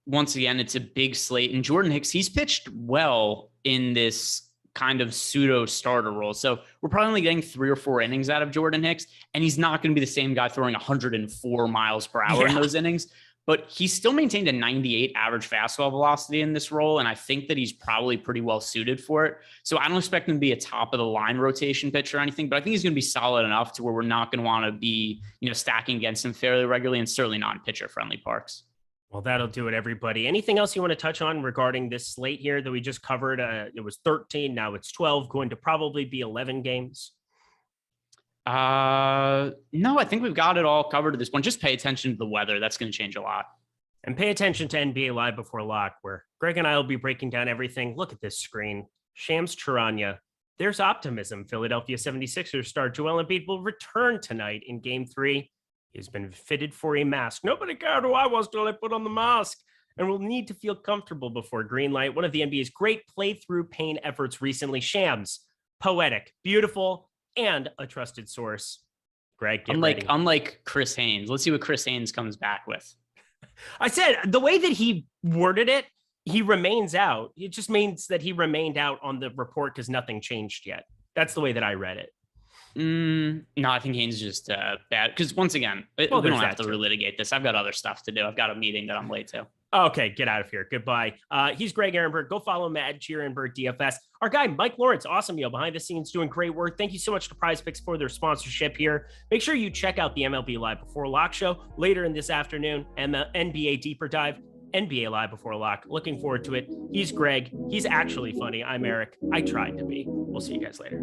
Once again, it's a big slate. And Jordan Hicks, he's pitched well in this kind of pseudo starter role. So we're probably only getting 3 or 4 innings out of Jordan Hicks. And he's not going to be the same guy throwing 104 miles per hour in those innings. But he still maintained a 98 average fastball velocity in this role. And I think that he's probably pretty well suited for it. So I don't expect him to be a top of the line rotation pitcher or anything, but I think he's going to be solid enough to where we're not going to want to be, stacking against him fairly regularly, and certainly not in pitcher friendly parks. Well, that'll do it, everybody. Anything else you want to touch on regarding this slate here that we just covered? It was 13. Now it's 12, going to probably be 11 games. No, I think we've got it all covered at this point. Just pay attention to the weather. That's going to change a lot. And pay attention to NBA Live Before Lock, where Greg and I will be breaking down everything. Look at this screen. Shams Charania. There's optimism. Philadelphia 76ers star Joel Embiid will return tonight in Game 3. He's been fitted for a mask. Nobody cared who I was till I put on the mask. And will need to feel comfortable before green light. One of the NBA's great playthrough pain efforts recently. Shams, poetic, beautiful, and a trusted source. Greg, unlike Chris Haynes. Let's see what Chris Haynes comes back with. I said the way that he worded it, he remains out. It just means that he remained out on the report because nothing changed yet. That's the way that I read it. No, I think Haynes is just bad. Because once again, we don't have to relitigate this. I've got other stuff to do. I've got a meeting that I'm late to. Okay, get out of here. Goodbye. He's Greg Ehrenberg. Go follow him at Ehrenberg DFS. Our guy, Mike Lawrence, Awesemo, behind the scenes, doing great work. Thank you so much to Prize Picks for their sponsorship here. Make sure you check out the MLB Live Before Lock show later in this afternoon and the NBA Deeper Dive, NBA Live Before Lock. Looking forward to it. He's Greg. He's actually funny. I'm Eric. I tried to be. We'll see you guys later.